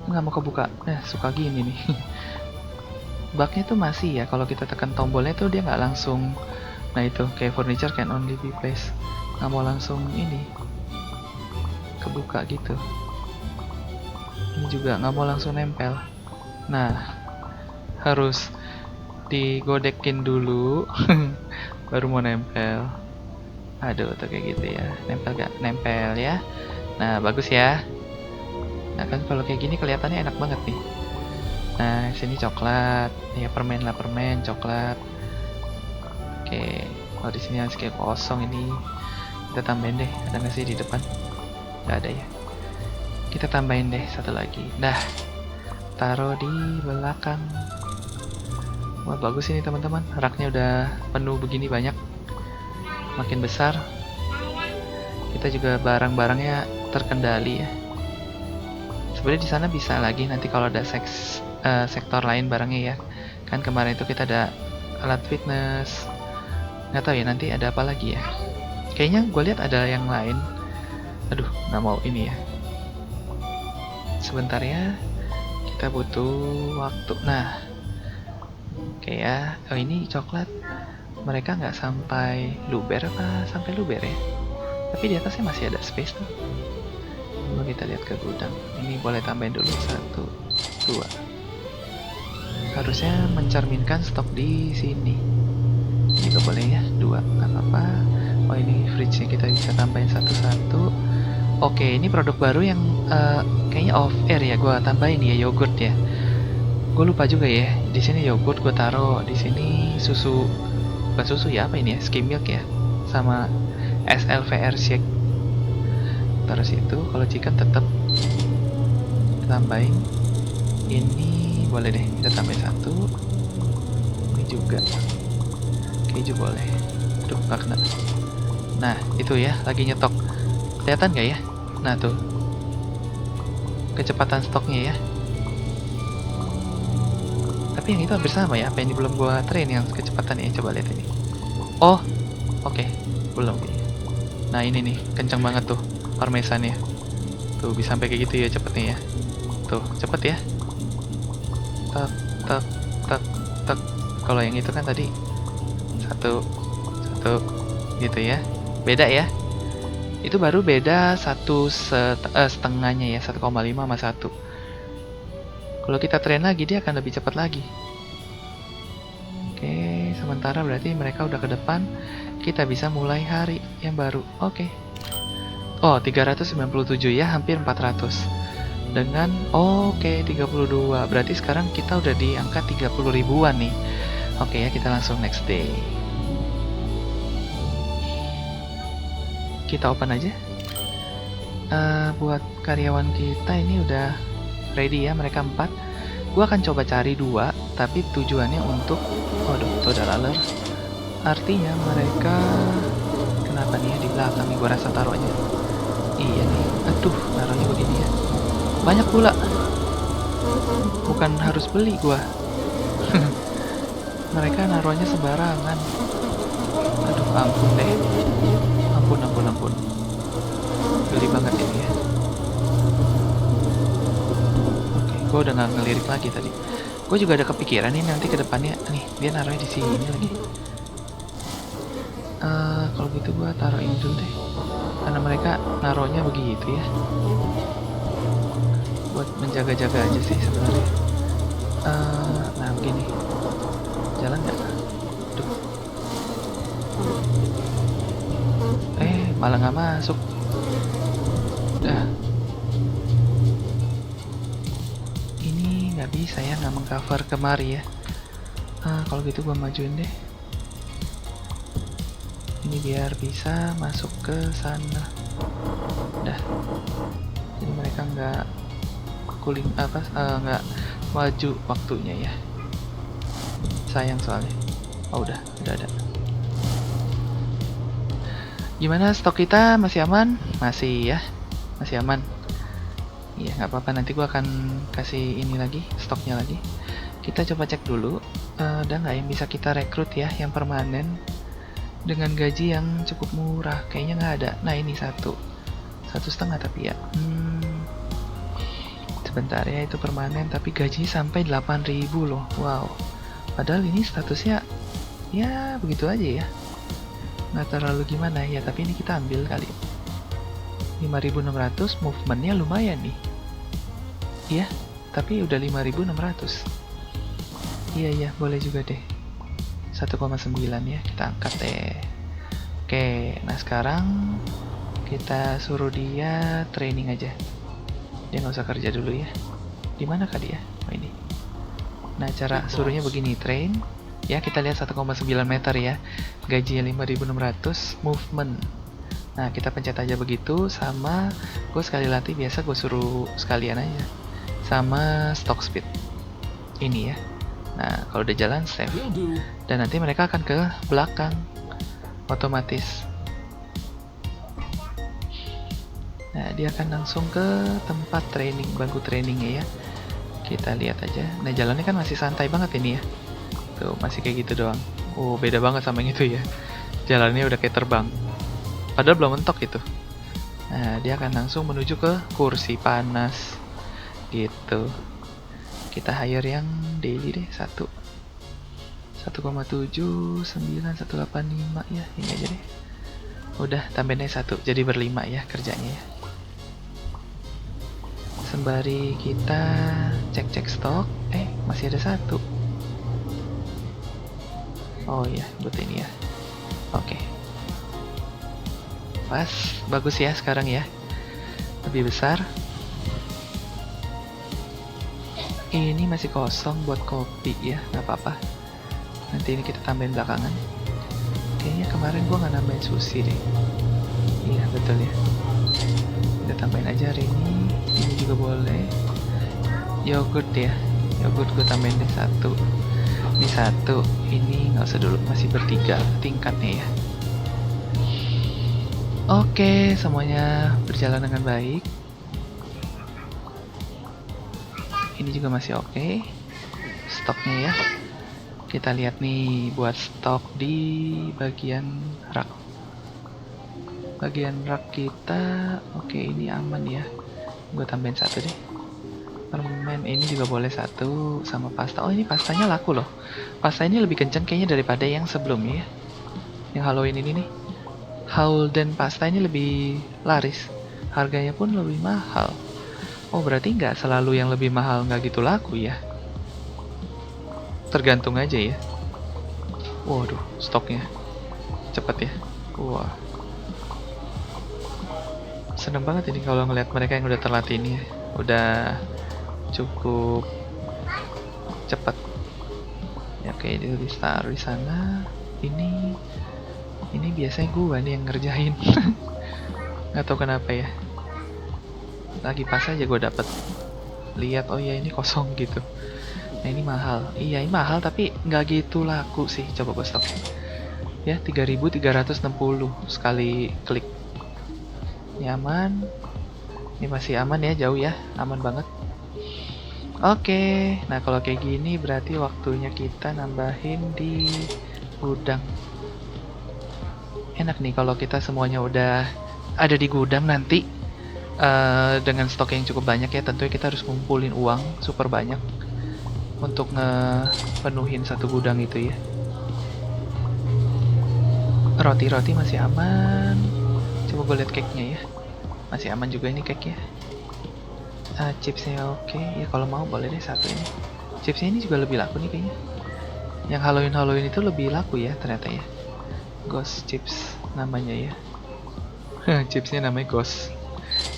Nggak mau kebuka. Suka gini nih. Bugnya tuh masih ya, kalau kita tekan tombolnya tuh dia nggak langsung. Nah itu kayak furniture can only be placed, nggak mau langsung ini kebuka gitu. Ini juga nggak mau langsung nempel. Nah, harus digodekin dulu baru mau nempel. Aduh, tuh kayak gitu ya. Nempel gak? Nempel ya. Nah, bagus ya. Nah, kan kalau kayak gini kelihatannya enak banget nih. Nah, sini coklat. Ya, permen lah, permen, coklat. Oke. Kalau di sini masih kayak kosong ini. Kita tambahin deh. Ada nggak sih di depan? Nggak ada ya. Kita tambahin deh satu lagi. Dah. Taruh di belakang. Wah, bagus ini teman-teman. Raknya udah penuh begini banyak. Makin besar. Kita juga barang-barangnya terkendali ya. Sebenarnya di sana bisa lagi nanti kalau ada sektor lain barangnya ya. Kan kemarin itu kita ada alat fitness. Nggak tahu ya nanti ada apa lagi ya. Kayaknya gue lihat ada yang lain. Aduh, nggak mau ini ya. Sebentar ya. Kita butuh waktu. Nah, oke ya. Oh, ini coklat. Mereka nggak sampai luber apa sampai luber ya? Tapi di atasnya masih ada space tuh. Coba kita lihat ke gudang. Ini boleh tambahin dulu 1, 2. Harusnya mencerminkan stok di sini. Ini juga boleh ya, 2, nggak apa-apa. Oh, ini fridge-nya kita bisa tambahin 1-1. Oke, ini produk baru yang kayaknya off air ya. Gua tambahin ya yogurt ya. Gue lupa juga ya. Di sini yogurt gue taruh, di sini susu. Bukan susu ya, apa ini ya? Skim milk ya. Sama SLVR shake. Taruh situ. Kalau chicken tetap tambahin. Ini boleh deh, kita tambahin 1. Ini juga. Keju boleh. Aduh, nggak kena. Nah, itu ya, lagi nyetok. Kelihatan nggak ya? Nah, tuh. Kecepatan stoknya ya. Tapi yang itu hampir sama ya. Apa ini belum gua train yang kecepatan ya? Coba lihat ini. Oh, oke. Belum. Nah, ini nih, kencang banget tuh parmesannya. Tuh, bisa sampai kayak gitu ya cepetnya ya. Tuh, cepet ya. Tak, tak, tak, tak. Kalau yang itu kan tadi 1, 1 gitu ya. Beda ya. Itu baru beda setengahnya ya, 1,5 sama 1. Kalau kita train lagi dia akan lebih cepat lagi. Oke, sementara berarti mereka udah ke depan. Kita bisa mulai hari yang baru. Oke. Oh, 397 ya, hampir 400. Dengan 32. Berarti sekarang kita udah di angka 30 ribuan nih. Oke ya, kita langsung next day. Kita open aja. Buat karyawan kita ini udah ready ya, mereka 4. Gua akan coba cari 2, tapi tujuannya untuk tuh ada laler. Artinya mereka kenapa nih ya di belakang nih, gua rasa taruhnya. Iya nih. Aduh, naruhnya begini ya. Banyak pula. Bukan harus beli gua. Mereka naruhnya sembarangan. Aduh, ampun deh. Ampun. Geli banget ini ya. Gue udah nggak ngelirik lagi tadi. Gue juga ada kepikiran nih nanti ke depannya nih dia naruhnya di sini lagi. Kalau gitu gue taruh ini dulu deh, karena mereka naruhnya begitu ya. Buat menjaga-jaga aja sih sebenarnya. Nah begini, jalan nggak? Aduh. Malah nggak masuk. Dah. Nggak bisa ya, nggak mengcover kemari ya. Kalau gitu gua majuin deh ini biar bisa masuk ke sana. Dah, jadi mereka nggak cooling nggak maju waktunya ya, sayang soalnya. Udah ada. Gimana stok kita, masih aman? Masih ya, masih aman. Iya, nggak apa-apa, nanti gua akan kasih ini lagi, stoknya lagi. Kita coba cek dulu, ada nggak yang bisa kita rekrut ya, yang permanen dengan gaji yang cukup murah. Kayaknya nggak ada. Nah, ini 1,5 tapi ya. Sebentar ya, itu permanen tapi gajinya sampai 8.000 loh. Wow. Padahal ini statusnya ya begitu aja ya. Nggak terlalu gimana ya, tapi ini kita ambil kali. 5.600, movementnya lumayan nih. Iya, tapi udah 5.600. Iya, boleh juga deh. 1,9 ya, kita angkat deh. Oke, nah sekarang kita suruh dia training aja. Dia nggak usah kerja dulu ya. Di mana kah dia? Oh ini. Nah cara suruhnya begini, train. Ya kita lihat 1,9 meter ya. Gajinya 5.600, movement. Nah kita pencet aja begitu, sama gue sekali latih biasa gue suruh sekalian aja. Sama stock speed. Ini ya. Nah kalau udah jalan save. Dan nanti mereka akan ke belakang. Otomatis. Nah dia akan langsung ke tempat training, bangku trainingnya ya. Kita lihat aja. Nah jalannya kan masih santai banget ini ya. Tuh masih kayak gitu doang. Oh beda banget sama yang itu ya. Jalannya udah kayak terbang. Padahal belum mentok itu. Nah dia akan langsung menuju ke kursi panas. Gitu. Kita hire yang daily deh, 1,79185 ya, ini aja deh. Udah tambahin aja 1, jadi berlima ya kerjanya ya. Sembari kita cek-cek stok, masih ada 1. Oh iya, buat ini ya. Oke. Pas, bagus ya sekarang ya. Lebih besar. Ini masih kosong buat kopi ya, nggak apa-apa. Nanti ini kita tambahin belakangan. Kayaknya kemarin gua nggak nambahin sushi deh. Iya betul ya. Kita tambahin aja hari ini. Ini juga boleh. Yogurt ya. Yogurt gue tambahin deh 1. Ini 1. Ini nggak usah dulu. Masih bertiga tingkatnya ya. Oke, semuanya berjalan dengan baik. Ini juga masih oke. Stoknya ya. Kita lihat nih buat stok di bagian rak. Bagian rak kita oke, ini aman ya. Gue tambahin 1 deh. Permen ini juga boleh 1 sama pasta. Oh ini pastanya laku loh. Pasta ini lebih kenceng kayaknya daripada yang sebelumnya ya. Yang Halloween ini nih. Holden pasta ini lebih laris. Harganya pun lebih mahal. Oh berarti nggak selalu yang lebih mahal nggak gitu laku ya. Tergantung aja ya. Waduh, stoknya cepet ya. Wah, seneng banget ini kalau ngeliat mereka yang udah terlatih ini ya. Udah cukup cepet ya. Oke, dia taruh di sana. Ini biasanya gua nih yang ngerjain. Nggak tahu kenapa ya. Lagi pas aja gua dapet lihat, oh ya ini kosong gitu. Nah ini mahal. Iya ini mahal tapi nggak gitu laku sih. Coba gue stok ya, 3.360 sekali klik. Ini aman. Ini masih aman ya, jauh ya, aman banget. Oke, nah kalau kayak gini berarti waktunya kita nambahin di gudang. Enak nih kalau kita semuanya udah ada di gudang nanti. Dengan stok yang cukup banyak ya, tentunya kita harus ngumpulin uang super banyak untuk ngepenuhin 1 gudang itu ya. Roti-roti masih aman. Coba gue lihat cake-nya ya. Masih aman juga ini cake-nya. Chipsnya oke. Ya kalau mau boleh deh 1 ini. Chipsnya ini juga lebih laku nih kayaknya. Yang Halloween itu lebih laku ya ternyata ya. Ghost chips namanya ya. Chipsnya namanya Ghost.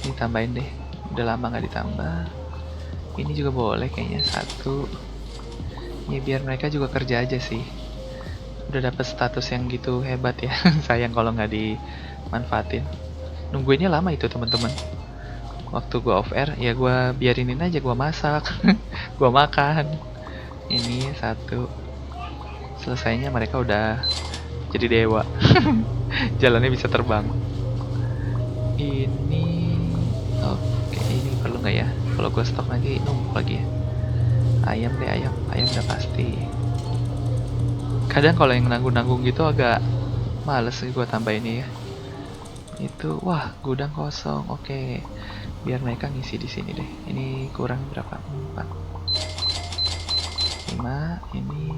Ini tambahin deh. Udah lama nggak ditambah. Ini juga boleh kayaknya 1. Ya biar mereka juga kerja aja sih. Udah dapet status yang gitu hebat ya. Sayang kalau nggak dimanfaatin. Nungguinnya lama itu teman-teman. Waktu gua off air ya gua biarinin aja, gua masak. Gua makan. Ini 1. Selesainya mereka udah jadi dewa. Jalannya bisa terbang. Ini oke, ini perlu nggak ya? Kalau gua stok nanti numpuk lagi ya. Ayam deh, ayam udah pasti. Kadang kalau yang nanggung-nanggung gitu agak males sih gua tambah ini ya. Itu wah, gudang kosong. Oke. Biar mereka ngisi di sini deh. Ini kurang berapa? 4. 5, ini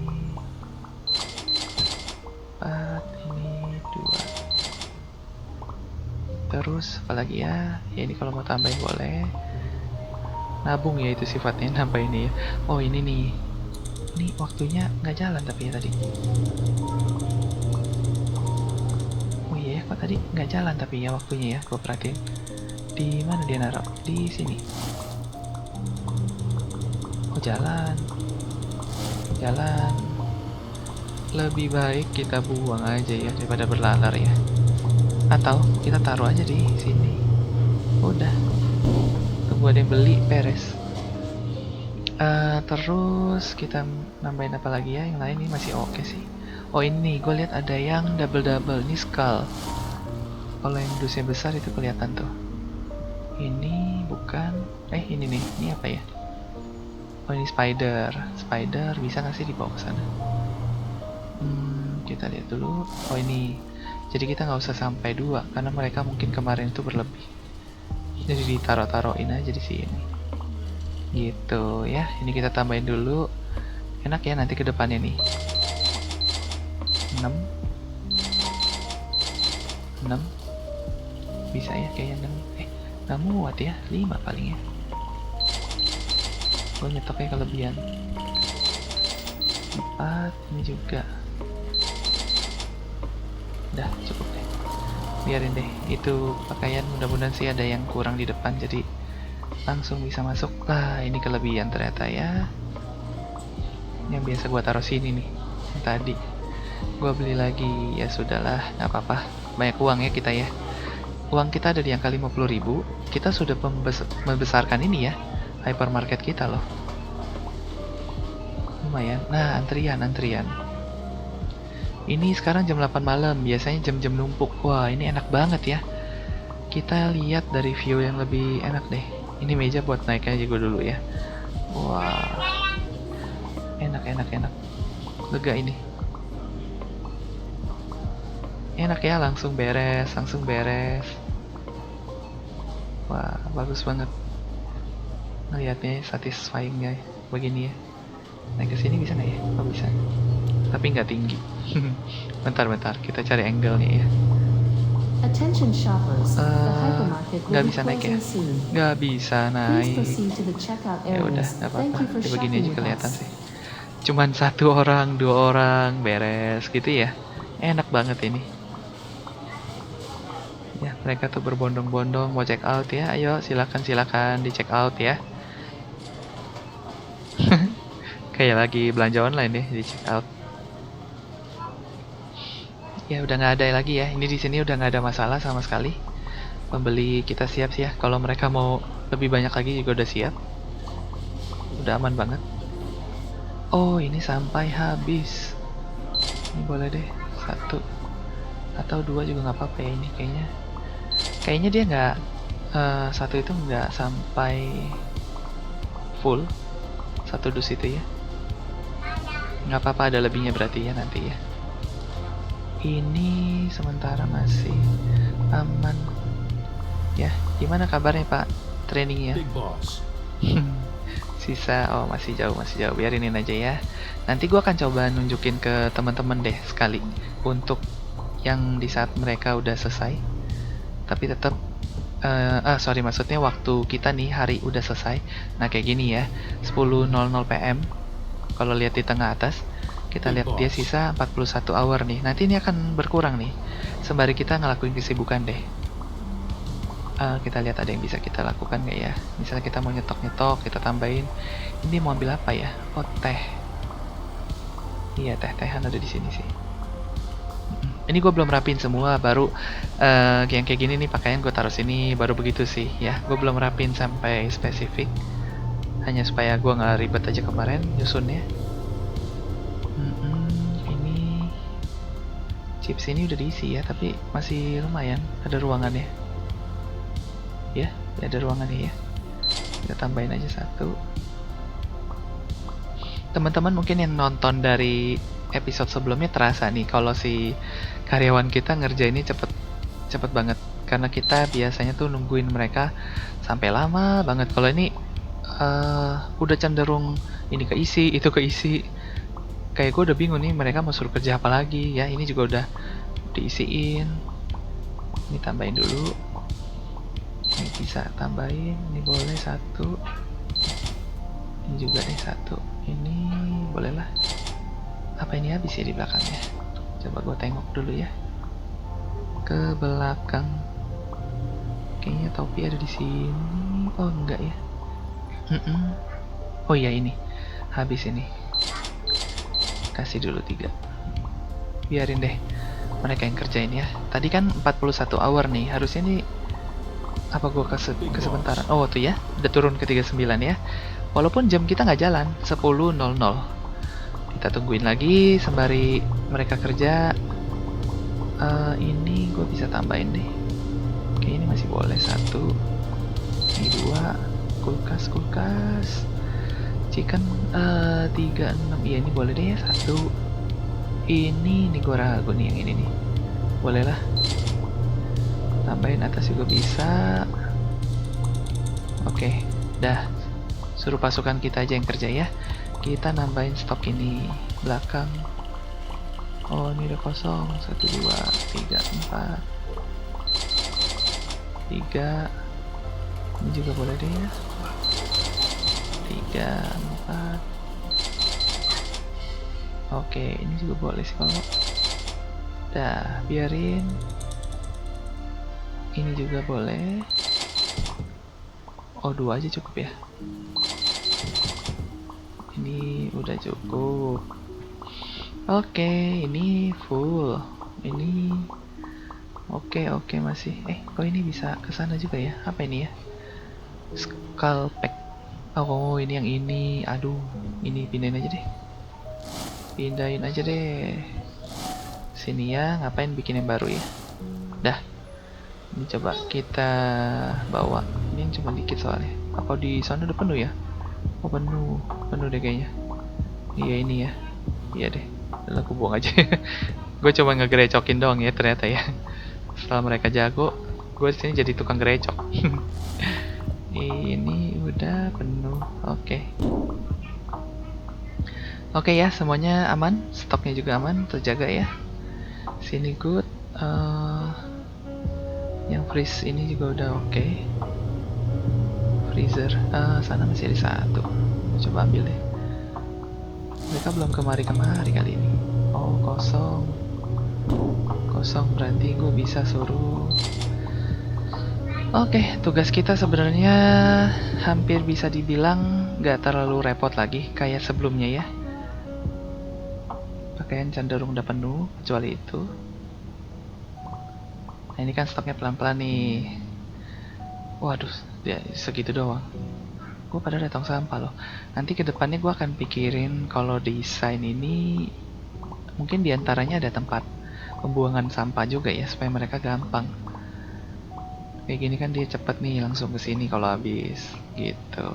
4, ini 2. Terus apalagi ya? Ya ini kalau mau tambahin boleh. Nabung ya itu sifatnya nambah ini ya. Oh ini nih. Ini Ini waktunya nggak jalan tapi ya tadi. Oh iya ya, kok tadi nggak jalan tapi ya waktunya ya, gue perhatiin. Di mana dia naruh? Di sini. Oh jalan. Jalan. Lebih baik kita buang aja ya daripada berlalar ya. Atau kita taruh aja di sini. Udah. Tunggu ada yang beli, beres. Terus kita nambahin apa lagi ya? Yang lain ini masih oke sih. Oh ini gue lihat ada yang double ini skull. Kalau yang dusnya besar itu kelihatan tuh. Ini bukan. Ini nih. Ini apa ya? Oh ini spider. Spider bisa nggak sih dibawa ke sana? Kita lihat dulu. Oh ini. Jadi kita nggak usah sampai 2 karena mereka mungkin kemarin itu berlebih. Jadi ditaruh-taruhin aja di sini. Gitu ya. Ini kita tambahin dulu. Enak ya nanti ke depannya nih. 6 bisa ya kayaknya 6. Nggak muat ya, 5 paling ya. Gue nyetoknya kelebihan. 4 ini juga. Udah cukup deh. Biarin deh. Itu pakaian mudah-mudahan sih ada yang kurang di depan jadi langsung bisa masuk. Lah ini kelebihan ternyata ya. Yang biasa gua taruh sini nih. Yang tadi gua beli lagi, ya sudahlah, nggak apa-apa. Banyak uang ya kita ya. Uang kita ada di angka 50.000. Kita sudah membesarkan ini ya, hypermarket kita loh. Lumayan. Nah antrian. Ini sekarang jam 8 malam, biasanya jam-jam numpuk. Wah ini enak banget ya. Kita lihat dari view yang lebih enak deh. Ini meja buat naik aja gue dulu ya. Wah enak. Lega ini. Enak ya, langsung beres. Wah bagus banget. Ngeliatnya satisfying ya begini ya. Naik ke sini bisa nggak ya? Oh bisa. Tapi nggak tinggi. bentar kita cari angle-nya ya. Attention shoppers. The hypermarket will nggak be bisa naik ya? closing soon. Nggak bisa Please naik. proceed to the checkout Ya udah, areas. nggak Thank apa-apa. you for Ya begini shopping aja with kelihatan us. sih. Cuman 1 orang, 2 orang beres gitu ya. Enak banget ini. Ya mereka tuh berbondong-bondong mau check out ya. Ayo silakan di check out ya. Kayak lagi belanja online deh di check out. Ya udah nggak ada lagi ya. Ini di sini udah nggak ada masalah sama sekali. Pembeli kita siap sih ya. Kalau mereka mau lebih banyak lagi juga udah siap. Udah aman banget. Oh ini sampai habis. Ini boleh deh 1 atau 2 juga nggak apa-apa ya ini kayaknya. Kayaknya dia nggak 1 itu nggak sampai full 1 dus itu ya. Nggak apa-apa ada lebihnya berarti ya nanti ya. Ini sementara masih aman ya. Gimana kabarnya Pak trainingnya? Big boss. Sisa masih jauh biarinin aja ya. Nanti gua akan coba nunjukin ke teman-teman deh sekali untuk yang di saat mereka udah selesai. Tapi tetap sorry maksudnya waktu kita nih hari udah selesai. Nah kayak gini ya 10.00 PM. Kalau lihat di tengah atas kita lihat dia sisa 41 hour nih. Nanti ini akan berkurang nih sembari kita ngelakuin kesibukan deh. Kita lihat ada yang bisa kita lakukan nggak ya. Misalnya kita mau nyetok kita tambahin. Ini mau ambil apa ya? Oh teh. Iya teh-tehan ada di sini sih. Ini gue belum rapin semua, baru yang kayak gini nih pakaian gue taruh sini, baru begitu sih ya. Gue belum rapin sampai spesifik, hanya supaya gue nggak ribet aja kemarin nyusunnya. Ini chips ini udah diisi ya, tapi masih lumayan ada ruangannya. Ya ada ruangannya ya. Kita tambahin aja 1. Teman-teman mungkin yang nonton dari episode sebelumnya terasa nih kalau si karyawan kita ngerjainnya cepet banget karena kita biasanya tuh nungguin mereka sampai lama banget. Kalau ini udah cenderung ini keisi itu keisi, kayak gue udah bingung nih mereka mau suruh kerja apa lagi ya. Ini juga udah diisiin. Ini tambahin dulu, ini bisa tambahin, ini boleh 1, ini juga nih 1, ini bolehlah. Apa ini habis ya di belakangnya? Coba gue tengok dulu ya ke belakang. Kayaknya topi ada di sini. Oh enggak ya. Oh iya, ini habis ini. Kasih dulu 3. Biarin deh mereka yang kerjain ya. Tadi kan 41 hour nih. Harusnya nih apa gua kesebentaran. Oh tuh ya, udah turun ke 39 ya. Walaupun jam kita nggak jalan 10.00. Kita tungguin lagi sembari mereka kerja. Ini gue bisa tambahin deh. Oke, ini masih boleh 1. Ini 2. Kulkas. Chicken 3, 6. Iya ini boleh deh ya 1. Ini gue ragu nih yang ini nih. Boleh lah. Tambahin atas juga bisa. Oke, dah. Suruh pasukan kita aja yang kerja ya. Kita nambahin stok ini belakang. Oh ini udah kosong. 1, 2, 3, 4, 3. Ini juga boleh deh ya. 3, 4. Oke, ini juga boleh sih kalau. Dah, biarin. Ini juga boleh. Oh 2 aja cukup ya. Ini udah cukup. Oke, ini full. Ini oke masih. Kok ini bisa ke sana juga ya? Apa ini ya? Skull pack. Oh, ini yang ini. Aduh, ini pindahin aja deh. Pindahin aja deh. Sini ya, ngapain bikin yang baru ya? Dah. Ini coba kita bawa. Ini yang cuma dikit soalnya. Apa di sana udah penuh ya? Oh, penuh deh kayaknya. Iya ini ya. Iya deh. Udah aku buang aja. Gue cuma ngegerecokin doang ya ternyata ya. Setelah mereka jago, gue sini jadi tukang gerecok. Ini udah penuh. Oke ya, semuanya aman. Stoknya juga aman, terjaga ya. Sini good. Yang freeze ini juga udah oke. Freezer. Sana masih ada 1. Coba ambil deh. Mereka belum kemari kali ini. Oh kosong berarti gue bisa suruh. Oke, tugas kita sebenarnya hampir bisa dibilang gak terlalu repot lagi kayak sebelumnya ya. Pakaian cenderung udah penuh kecuali itu. Nah ini kan stoknya pelan-pelan nih. Waduh, dia segitu doang. Gue pada datang sampah loh. Nanti kedepannya gue akan pikirin kalau desain ini mungkin diantaranya ada tempat pembuangan sampah juga ya supaya mereka gampang. Kayak gini kan dia cepet nih langsung ke sini kalau habis gitu.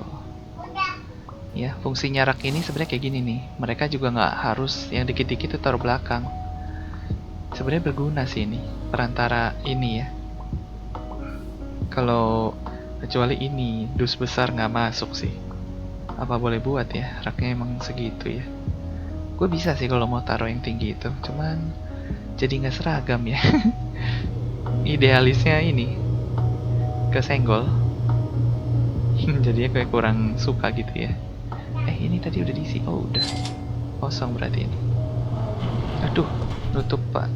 Ya fungsinya rak ini sebenarnya kayak gini nih. Mereka juga nggak harus yang dikit-dikit itu taruh belakang. Sebenarnya berguna sih ini perantara ini ya. Kalau kecuali ini dus besar nggak masuk sih. Apa boleh buat ya, raknya emang segitu ya. Gue bisa sih kalau mau taruh yang tinggi itu, cuman jadi nggak seragam ya. Idealisnya ini kesenggol. Jadinya kayak kurang suka gitu ya. Ini tadi udah diisi. Oh udah kosong berarti ini. Aduh, nutup pak.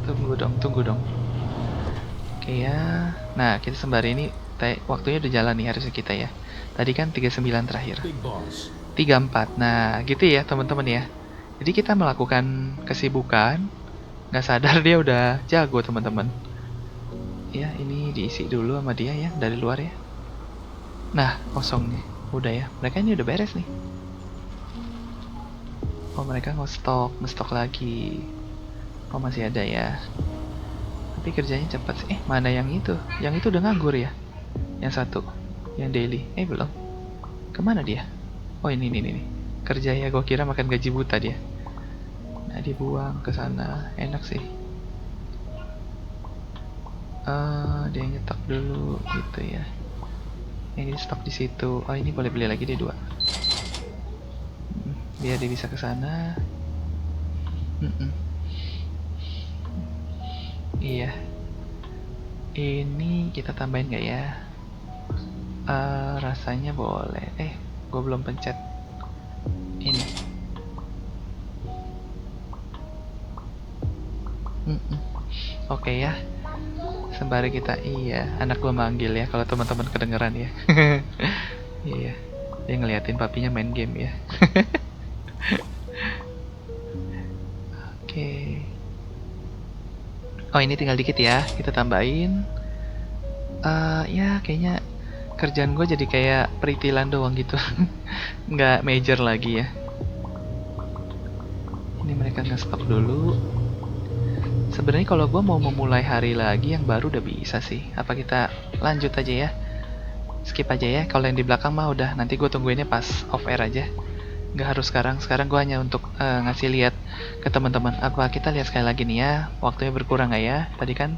Tunggu dong. Oke ya. Nah kita sembari ini waktunya udah jalan nih harusnya kita ya. Tadi kan 39 terakhir. 34. Nah, gitu ya teman-teman ya. Jadi kita melakukan kesibukan, nggak sadar dia udah jago teman-teman. Ya, ini diisi dulu sama dia ya dari luar ya. Nah, kosong nih. Udah ya. Mereka ini udah beres nih. Oh, mereka ngestok lagi. Oh, masih ada ya. Tapi kerjanya cepat sih. Mana yang itu? Yang itu udah nganggur ya? Yang satu, yang daily. Belum. Kemana dia? Oh ini. Kerja ya, gue kira makan gaji buta dia. Nah dibuang ke sana, enak sih. Dia nyetok dulu gitu ya. Ini stok di situ. Oh ini boleh beli lagi deh 2. Biar dia bisa ke sana. Iya. Ini kita tambahin nggak ya? Rasanya boleh. Gue belum pencet ini. Mm-mm. Oke ya, sembari kita, iya, anak gua manggil ya kalau teman-teman kedengeran ya. Iya, dia ngeliatin papinya main game ya. Oke. Oh, ini tinggal dikit ya, kita tambahin. Ya kayaknya kerjaan gue jadi kayak peritilan doang gitu. Nggak major lagi ya. Ini mereka nge-stop dulu. Sebenarnya kalau gue mau memulai hari lagi yang baru udah bisa sih. Apa kita lanjut aja ya? Skip aja ya. Kalau yang di belakang mah udah, nanti gue tungguinnya pas off air aja. Nggak harus sekarang. Sekarang gue hanya untuk ngasih lihat ke teman-teman. Apa kita lihat sekali lagi nih ya? Waktunya berkurang nggak ya? Tadi kan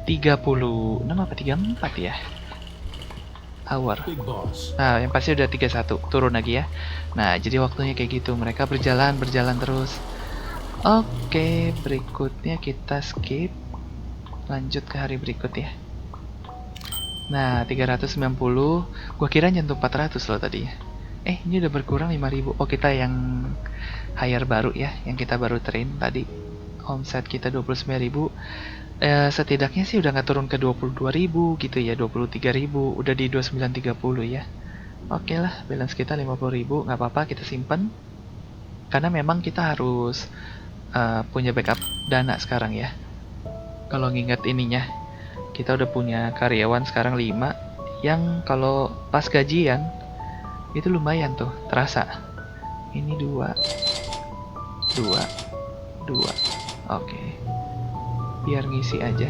36 apa 34 ya? Hour. Nah, yang pasti udah 31, turun lagi ya. Nah, jadi waktunya kayak gitu. Mereka berjalan terus. Oke, berikutnya kita skip. Lanjut ke hari berikut ya. Nah, 390. Gua kira nyentuh 400 loh tadi. Ini udah berkurang 5.000. Oh, kita yang hire baru ya, yang kita baru train tadi. Omset kita 29.000. Setidaknya sih udah nggak turun ke 22.000 gitu ya, 23.000, udah di 29.30 ya. Oke lah, balance kita 50.000, nggak apa-apa, kita simpen. Karena memang kita harus punya backup dana sekarang ya. Kalau nginget ininya, kita udah punya karyawan sekarang 5, yang kalau pas gajian itu lumayan tuh, terasa. Ini 2, 2, 2. Oke. Biar ngisi aja.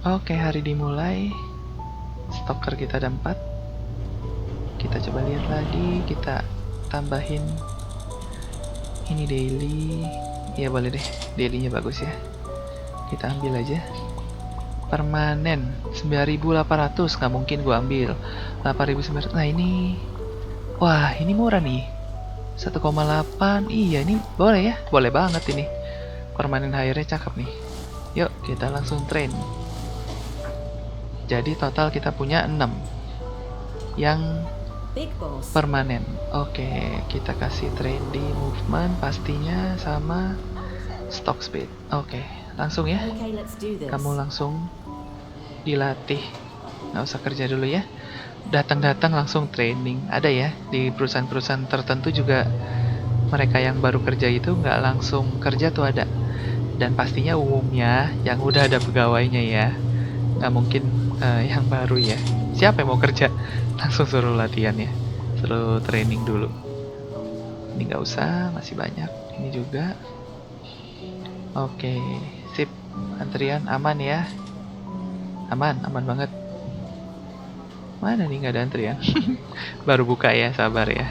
Oke, hari dimulai. Stoker kita ada 4. Kita coba lihat lagi, kita tambahin ini daily. Ya boleh deh, dailynya bagus ya. Kita ambil aja. Permanen 9.800, nggak mungkin gua ambil 8.900. Nah ini, wah ini murah nih, 1,8. Iya ini boleh ya, boleh banget ini. Permanen hire-nya cakep nih. Yuk kita langsung train. Jadi total kita punya 6 yang permanen. Oke, kita kasih trade di movement pastinya sama stock speed. Oke, langsung ya. Kamu langsung dilatih. Nggak usah kerja dulu ya. Datang-datang langsung training. Ada ya, di perusahaan-perusahaan tertentu juga mereka yang baru kerja itu nggak langsung kerja tuh ada. Dan pastinya umumnya yang udah ada pegawainya ya. Nggak mungkin yang baru ya. Siapa yang mau kerja langsung suruh latihan ya, suruh training dulu. Ini nggak usah, masih banyak. Ini juga. Oke, sip. Antrian aman ya, aman banget. Mana nih, nggak ada antrian. Baru buka ya, sabar ya.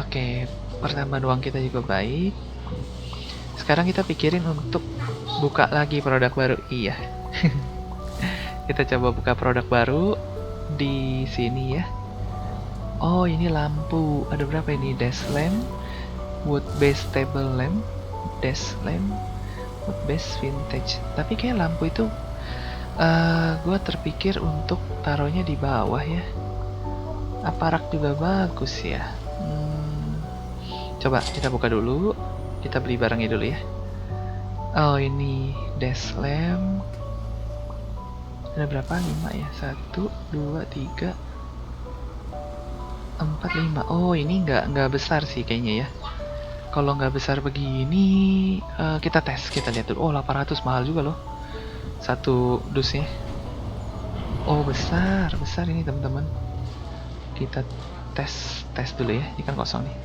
Oke, pertambahan uang kita juga baik. Sekarang kita pikirin untuk buka lagi produk baru. Iya. Kita coba buka produk baru di sini ya. Oh, ini lampu. Ada berapa ini? Desk lamp, wood base table lamp, desk lamp, wood base vintage. Tapi kayak lampu itu gue terpikir untuk taruhnya di bawah ya. Aparak juga bagus ya. Coba kita buka dulu. Kita beli barangnya dulu ya. Oh, ini desk lamp. Ada berapa? 5 ya. 1, 2, 3, 4, 5. Oh, ini nggak besar sih kayaknya ya. Kalau nggak besar begini, kita tes. Kita lihat dulu. Oh, 800, mahal juga loh. Satu dusnya. Oh, besar ini teman-teman. Kita tes dulu ya. Ini kan kosong nih.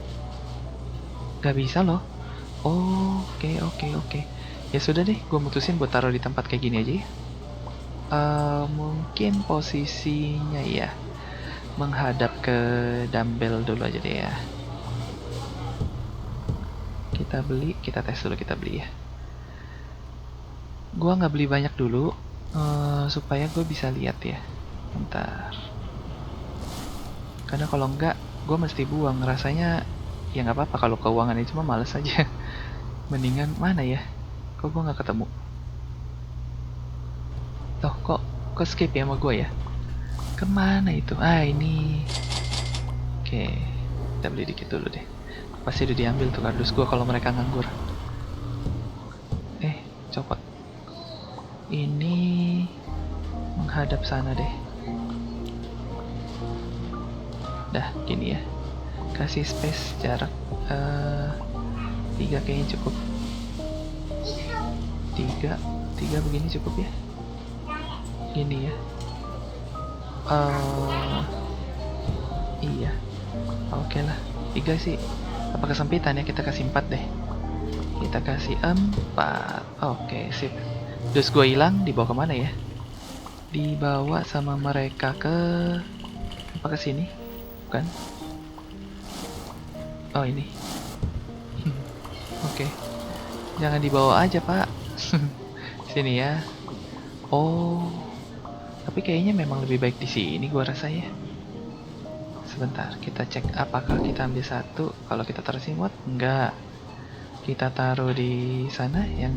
Nggak bisa loh. Oh, oke. Ya sudah deh, gue mutusin buat taruh di tempat kayak gini aja ya. Mungkin posisinya ya menghadap ke dumbbell dulu aja deh ya. Kita beli, kita tes dulu, kita beli ya. Gua nggak beli banyak dulu supaya gue bisa lihat ya. Bentar. Karena kalau enggak, gue mesti buang. Rasanya ya nggak apa-apa kalau keuangan itu mah males aja. Mendingan mana ya? Kok gue nggak ketemu? Loh, kok skip ya sama gue ya? Kemana itu? Ah, ini. Oke, kita beli dikit dulu deh. Pasti udah diambil tuh kardus gua kalau mereka nganggur. Copot. Ini menghadap sana deh. Dah, gini ya. Kasih space jarak 3 kayaknya cukup. 3 begini cukup ya. Gini ya. Iya. Oke lah. 3 sih. Apa kesempitan ya, kita kasih 4 deh. Kita kasih 4. Oke, sip. Dus gue hilang, dibawa kemana ya? Dibawa sama mereka ke... Apa ke sini? Bukan? Oh, ini. Oke. Jangan dibawa aja, Pak. Sini ya. Oh. Tapi kayaknya memang lebih baik di sini gua rasa ya. Sebentar, kita cek apakah kita ambil 1. Kalau kita taruh sini muat? Enggak. Kita taruh di sana yang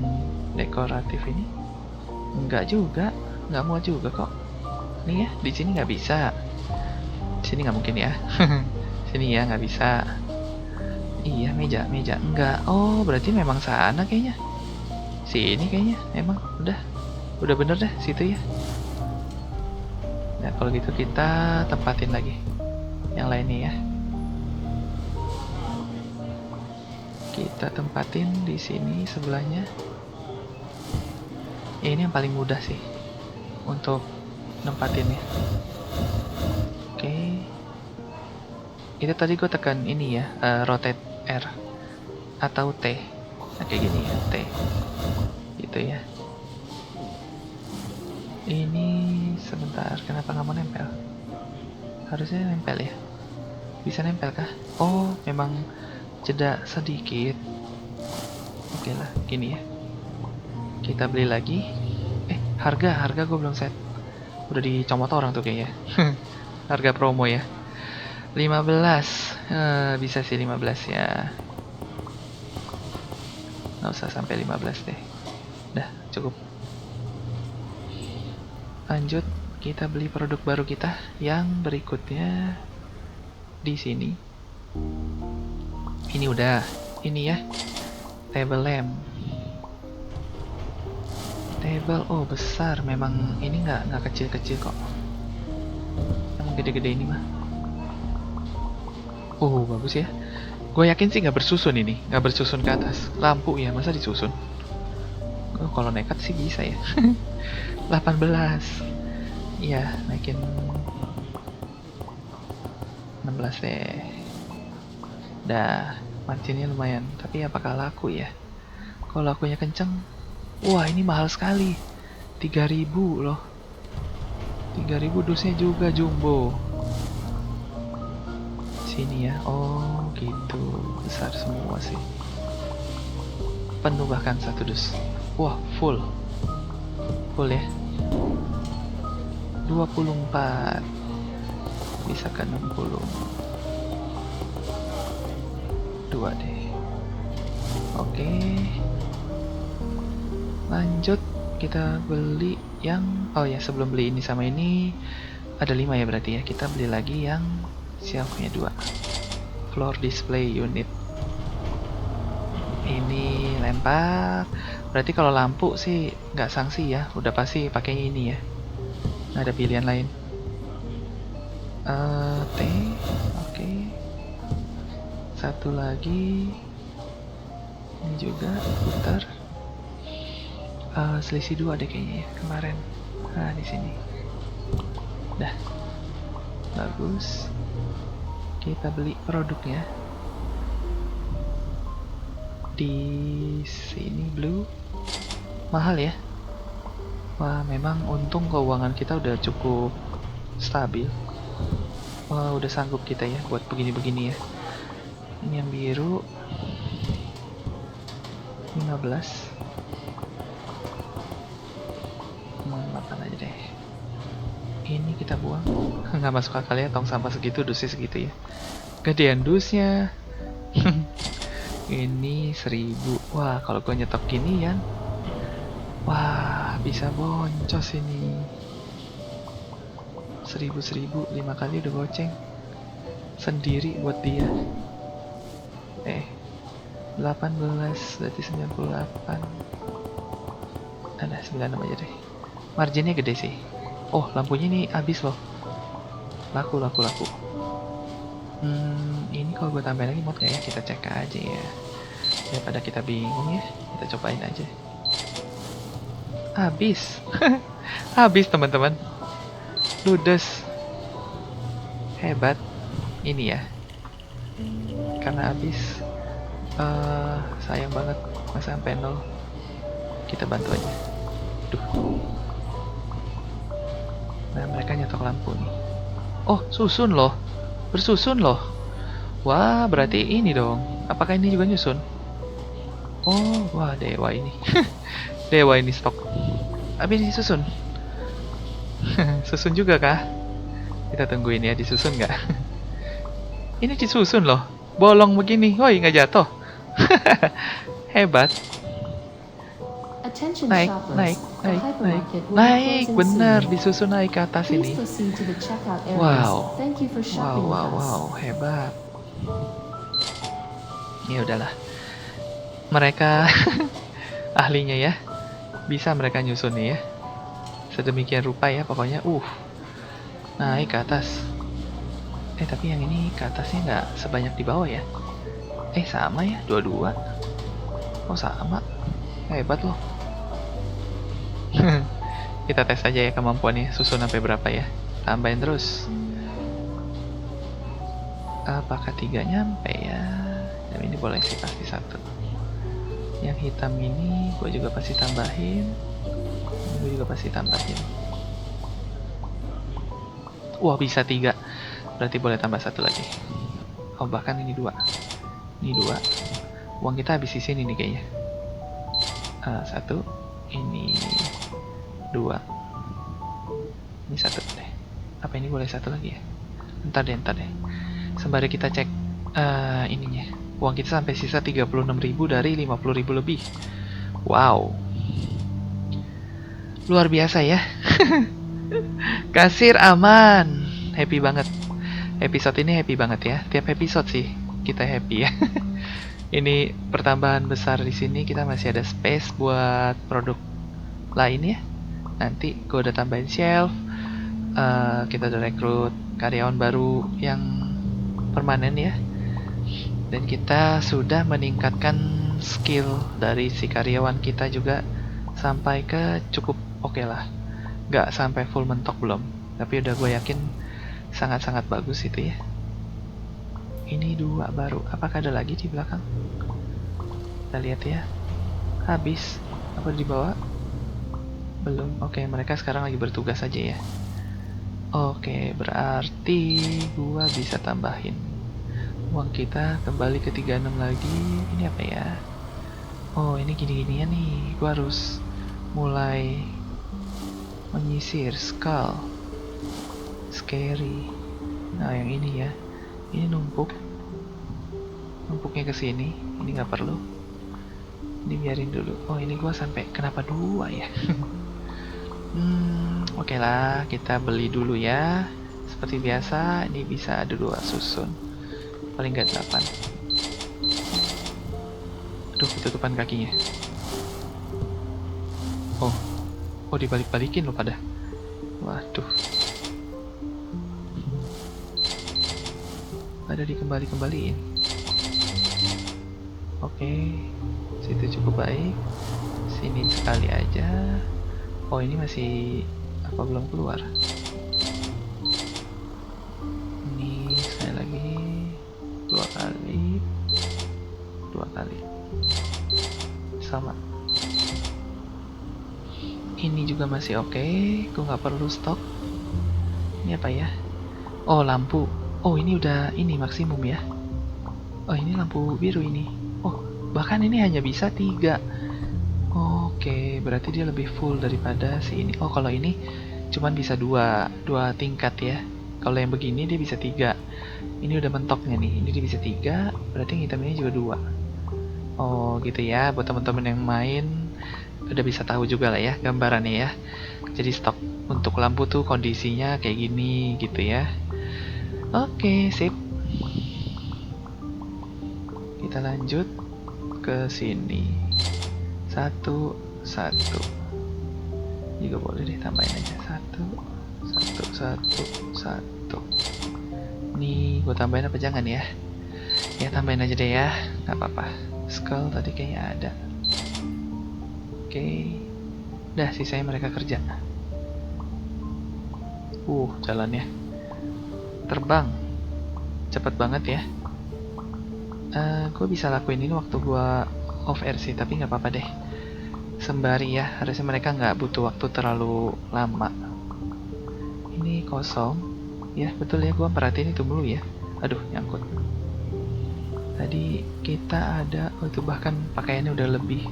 dekoratif ini? Enggak juga. Enggak muat juga kok. Nih ya, di sini nggak bisa. Di sini nggak mungkin ya. Sini ya, nggak bisa. Iya, meja. Enggak. Oh, berarti memang sana kayaknya. Sini kayaknya. Emang udah bener deh situ ya. Nah, kalau gitu kita tempatin lagi yang lainnya ya. Kita tempatin di sini sebelahnya. Ini yang paling mudah sih untuk nempatinnya. Oke. Itu tadi gue tekan ini ya, rotate R atau T. Nah, kayak gini ya, T. Gitu ya. Ini sebentar, kenapa nggak mau nempel? Harusnya nempel ya. Bisa nempel kah? Oh, memang jeda sedikit. Oke lah, gini ya. Kita beli lagi. Harga gue belum set. Udah dicomot orang tuh kayaknya. Harga promo ya. 15. Bisa sih 15 ya. Nggak usah sampai 15 deh. Dah, cukup. Lanjut, kita beli produk baru kita yang berikutnya di sini. Ini udah, ini ya, table lamp. Table, oh besar, memang ini nggak kecil-kecil kok. Yang gede-gede ini mah. Oh bagus ya. Gue yakin sih nggak bersusun ini, nggak bersusun ke atas. Lampu ya, masa disusun? Oh, kalau nekat sih bisa ya. 18. Iya, naikin 16 deh. Dah, marginnya lumayan. Tapi apakah laku ya? Kalau lakunya kenceng, wah ini mahal sekali. 3.000 loh. 3.000 dosnya juga jumbo. Sini ya. Oh gitu, besar semua sih. Penuh bahkan 1 dus. Wah full ya. 24 bisa ke 60. 2 deh. Oke. Lanjut, kita beli yang sebelum beli ini sama ini ada 5 ya berarti ya. Kita beli lagi yang shelfnya 2. Floor display unit. Ini lempar. Berarti kalau lampu sih nggak sanksi ya. Udah pasti pakai ini ya. Nggak ada pilihan lain. T. Oke. Satu lagi. Ini juga putar. Selisih 2 deh kayaknya ya kemarin. Nah di sini. Dah. Bagus. Kita beli produknya. Di sini blue. Mahal ya. Wah, memang untung keuangan kita udah cukup stabil. Wah, udah sanggup kita ya buat begini-begini ya. Ini yang biru 15. 8 aja deh. Ini kita buang. Nggak masuk akal ya, tong sampah segitu, dusnya segitu ya. Gedean dusnya. Ini 1000. Wah, kalau gue nyetok gini ya. Wah, bisa boncos ini. 1000 5 kali udah goceng. Sendiri buat dia. 18 berarti 98. Ada 96 aja deh. Marginnya gede sih. Oh, lampunya ini habis loh. Laku. Ini kalau gue tambahin lagi mod ya, kita cek aja ya. Daripada kita bingung ya, kita cobain aja. Habis. Habis teman-teman. Ludes. Hebat. Ini ya. Karena habis. Sayang banget masa sampai 0. Kita bantu aja. Duh. Nah, mereka nyetok lampu nih. Oh, susun loh. Bersusun loh. Wah, berarti ini dong. Apakah ini juga nyusun? Oh, wah, dewa ini. Dewa ini stok. Habis disusun. Susun juga kah? Kita tungguin ya, disusun nggak? Ini disusun loh. Bolong begini. Woi, nggak jatuh. Hebat. Attention Naik, shoppers, naik, the naik, naik. hypermarket will be Naik, closing bener. soon. Disusun naik ke atas Please ini. proceed to the checkout areas. Wow. Thank you for shopping with us. Wow, hebat. Ya udahlah. Mereka ahlinya ya. Bisa mereka nyusun nih ya. Sedemikian rupa ya pokoknya. Naik ke atas. Tapi yang ini ke atasnya nggak sebanyak di bawah ya. Sama ya, 22. Oh, sama. Hebat loh. Kita tes aja ya kemampuannya, susun sampai berapa ya. Tambahin terus. Apakah 3 nyampe ya? Dan ini boleh sih pasti 1. Yang hitam ini gue juga pasti tambahin. Ini gue juga pasti tambahin. Wah, bisa 3. Berarti boleh tambah 1 lagi. Oh, bahkan ini 2. Ini 2. Uang kita habis di sini nih kayaknya. 1. Ini 2. Ini 1 deh. Apa ini boleh 1 lagi ya? Ntar deh. Sembari kita cek ininya. Uang kita sampai sisa 36.000 dari 50.000 lebih. Wow. Luar biasa ya. Kasir aman. Happy banget. Episode ini happy banget ya. Tiap episode sih kita happy ya. Ini pertambahan besar di sini, kita masih ada space buat produk lain ya. Nanti gue udah tambahin shelf. Kita udah rekrut karyawan baru yang permanen ya. Dan kita sudah meningkatkan skill dari si karyawan kita juga sampai ke cukup oke lah. Gak sampai full mentok belum, tapi udah gue yakin sangat-sangat bagus itu ya. Ini 2 baru. Apakah ada lagi di belakang? Kita lihat ya. Habis. Apa dibawa? Belum. Oke, mereka sekarang lagi bertugas aja ya. Oke, berarti gua bisa tambahin. Uang kita kembali ke 36 lagi. Ini apa ya? Oh, ini gini-ginian nih. Gua harus mulai menyisir skull. Scary. Nah, yang ini ya. Ini numpuknya ke sini. Ini nggak perlu. Ini biarin dulu. Oh, ini gua sampai kenapa 2 ya? Oke lah, kita beli dulu ya. Seperti biasa, ini bisa ada 2 susun. Paling nggak 8. Aduh, ketutupan kakinya. Oh, dibalik-balikin loh pada. Waduh. Ada dikembali-kembaliin. Oke, situ cukup baik. Sini sekali aja. Oh, ini masih apa belum keluar? Ini sekali lagi. 2 kali. 2 kali. Sama. Ini juga masih oke. Gue nggak perlu stok. Ini apa ya? Oh, lampu. Oh, ini udah ini maksimum ya. Oh, ini lampu biru ini. Oh, bahkan ini hanya bisa 3. Oke, berarti dia lebih full daripada si ini. Oh, kalau ini cuman bisa 2 tingkat ya. Kalau yang begini dia bisa 3. Ini udah mentoknya nih. Ini dia bisa 3, berarti yang hitam ini juga 2. Oh, gitu ya. Buat teman-teman yang main udah bisa tahu juga lah ya gambarannya ya. Jadi stok untuk lampu tuh kondisinya kayak gini gitu ya. Oke, sip. Kita lanjut ke sini. Satu. Juga boleh deh, tambahin aja. Satu. Nih, gue tambahin apa jangan ya? Ya tambahin aja deh ya, nggak apa-apa. Skull tadi kayaknya ada. Oke. Dah, sisanya mereka kerja. Jalannya. Terbang. Cepet banget ya. Gue bisa lakuin ini waktu gue off air sih, tapi nggak apa-apa deh. Sembari ya, harusnya mereka nggak butuh waktu terlalu lama. Ini kosong. Ya betul ya, gue perhatiin itu dulu ya. Aduh, nyangkut. Tadi kita ada, itu bahkan pakaiannya udah lebih.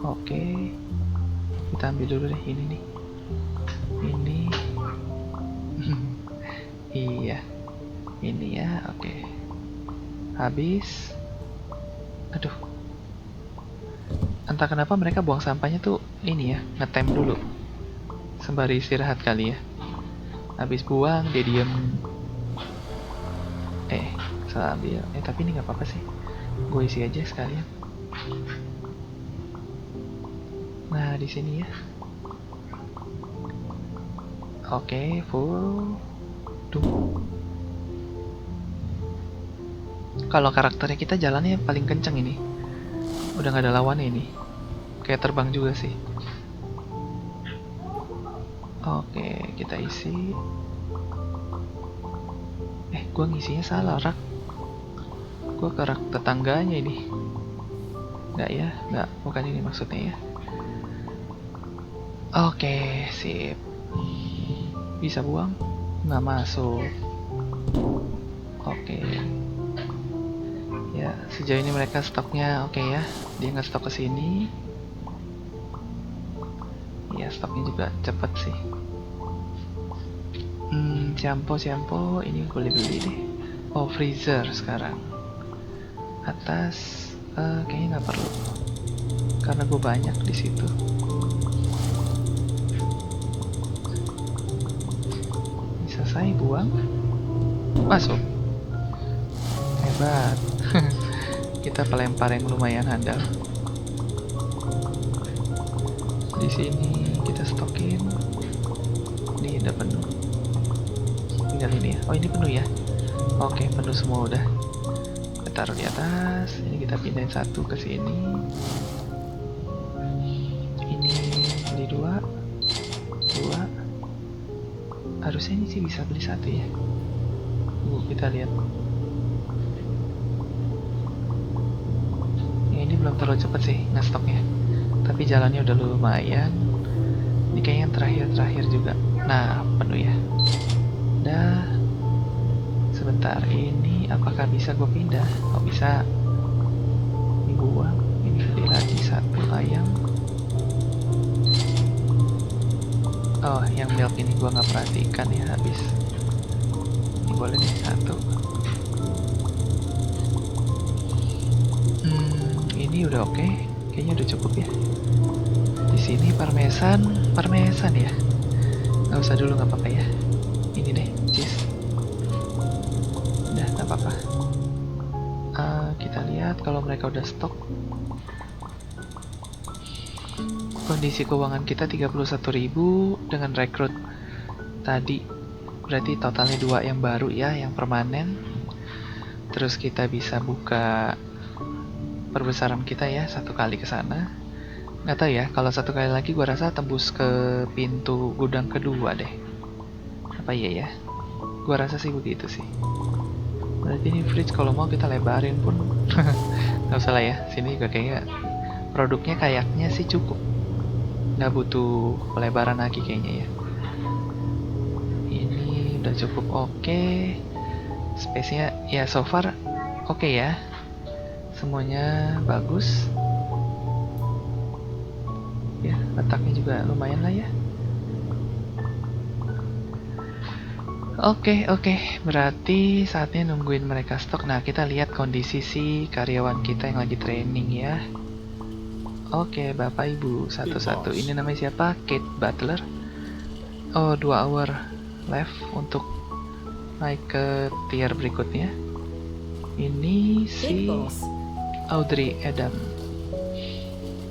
Oke. Kita ambil dulu deh ini nih. Ini. Iya. Ini ya, oke. Habis. Aduh. Entah kenapa mereka buang sampahnya tuh ini ya, ngetem dulu. Sembari istirahat kali ya. Habis buang, dia diem. Salah ambil. Tapi ini nggak apa-apa sih. Gue isi aja sekalian. Nah, di sini ya. Oke, full. Kalau karakternya kita jalannya paling kenceng ini. Udah nggak ada lawannya ini. Kayak terbang juga sih. Oke, kita isi. Gue ngisinya salah, Rak. Gue ke rak tetangganya ini. Nggak ya? Nggak, bukan ini maksudnya ya. Oke, sip. Bisa buang? Nggak masuk. Oke. Ya, sejauh ini mereka stoknya oke ya. Dia nggak stok ke sini. Ya, stoknya juga cepet sih. Shampoo ini boleh beli deh. Oh, freezer sekarang. Atas kayaknya nggak perlu. Karena gue banyak di situ. Bisa saya buang. Masuk. Hebat. Kita pelempar yang lumayan handal. Di sini kita stokin. Ini udah penuh. Tinggal ini ya. Oh, ini penuh ya. Oke, penuh semua udah. Kita taruh di atas. Ini kita pindahin satu ke sini. Ini dua. Harusnya ini sih bisa beli satu ya. Kita lihat. Ya, ini belum terlalu cepet sih ngestoknya. Tapi jalannya udah lumayan. Ini kayaknya yang terakhir juga. Nah, penuh ya. Dah. Sebentar, ini apakah bisa gue pindah? Oh, bisa. Dibuang. Ini beli lagi satu ayam. Oh, yang milk ini gue nggak perhatikan ya, habis. Ini boleh nih satu. Ini udah oke. Kayaknya udah cukup ya. Di sini parmesan ya. Nggak usah dulu, nggak apa-apa ya. Ini deh, cheese. Udah, nggak apa-apa. Kita lihat kalau mereka udah stok. Kondisi keuangan kita 31.000 dengan rekrut tadi. Berarti totalnya 2 yang baru ya, yang permanen. Terus kita bisa buka perbesaran kita ya, 1 kali ke sana. Nggak tahu ya, kalau 1 kali lagi gua rasa tembus ke pintu gudang kedua deh. Apa iya ya? Gua rasa sih begitu sih. Berarti ini fridge kalau mau kita lebarin pun nggak usah lah ya. Sini juga kayaknya produknya kayaknya sih cukup. Nggak butuh pelebaran lagi kayaknya ya. Ini udah cukup oke. Space-nya ya so far oke ya. Semuanya bagus. Ya, letaknya juga lumayan lah ya. Oke, berarti saatnya nungguin mereka stok. Nah, kita lihat kondisi si karyawan kita yang lagi training ya. Oke, Bapak Ibu, satu-satu. Ini namanya siapa? Kate Butler. Oh, 2 hour left untuk naik ke tier berikutnya. Ini Big si Boss. Audrey Adam.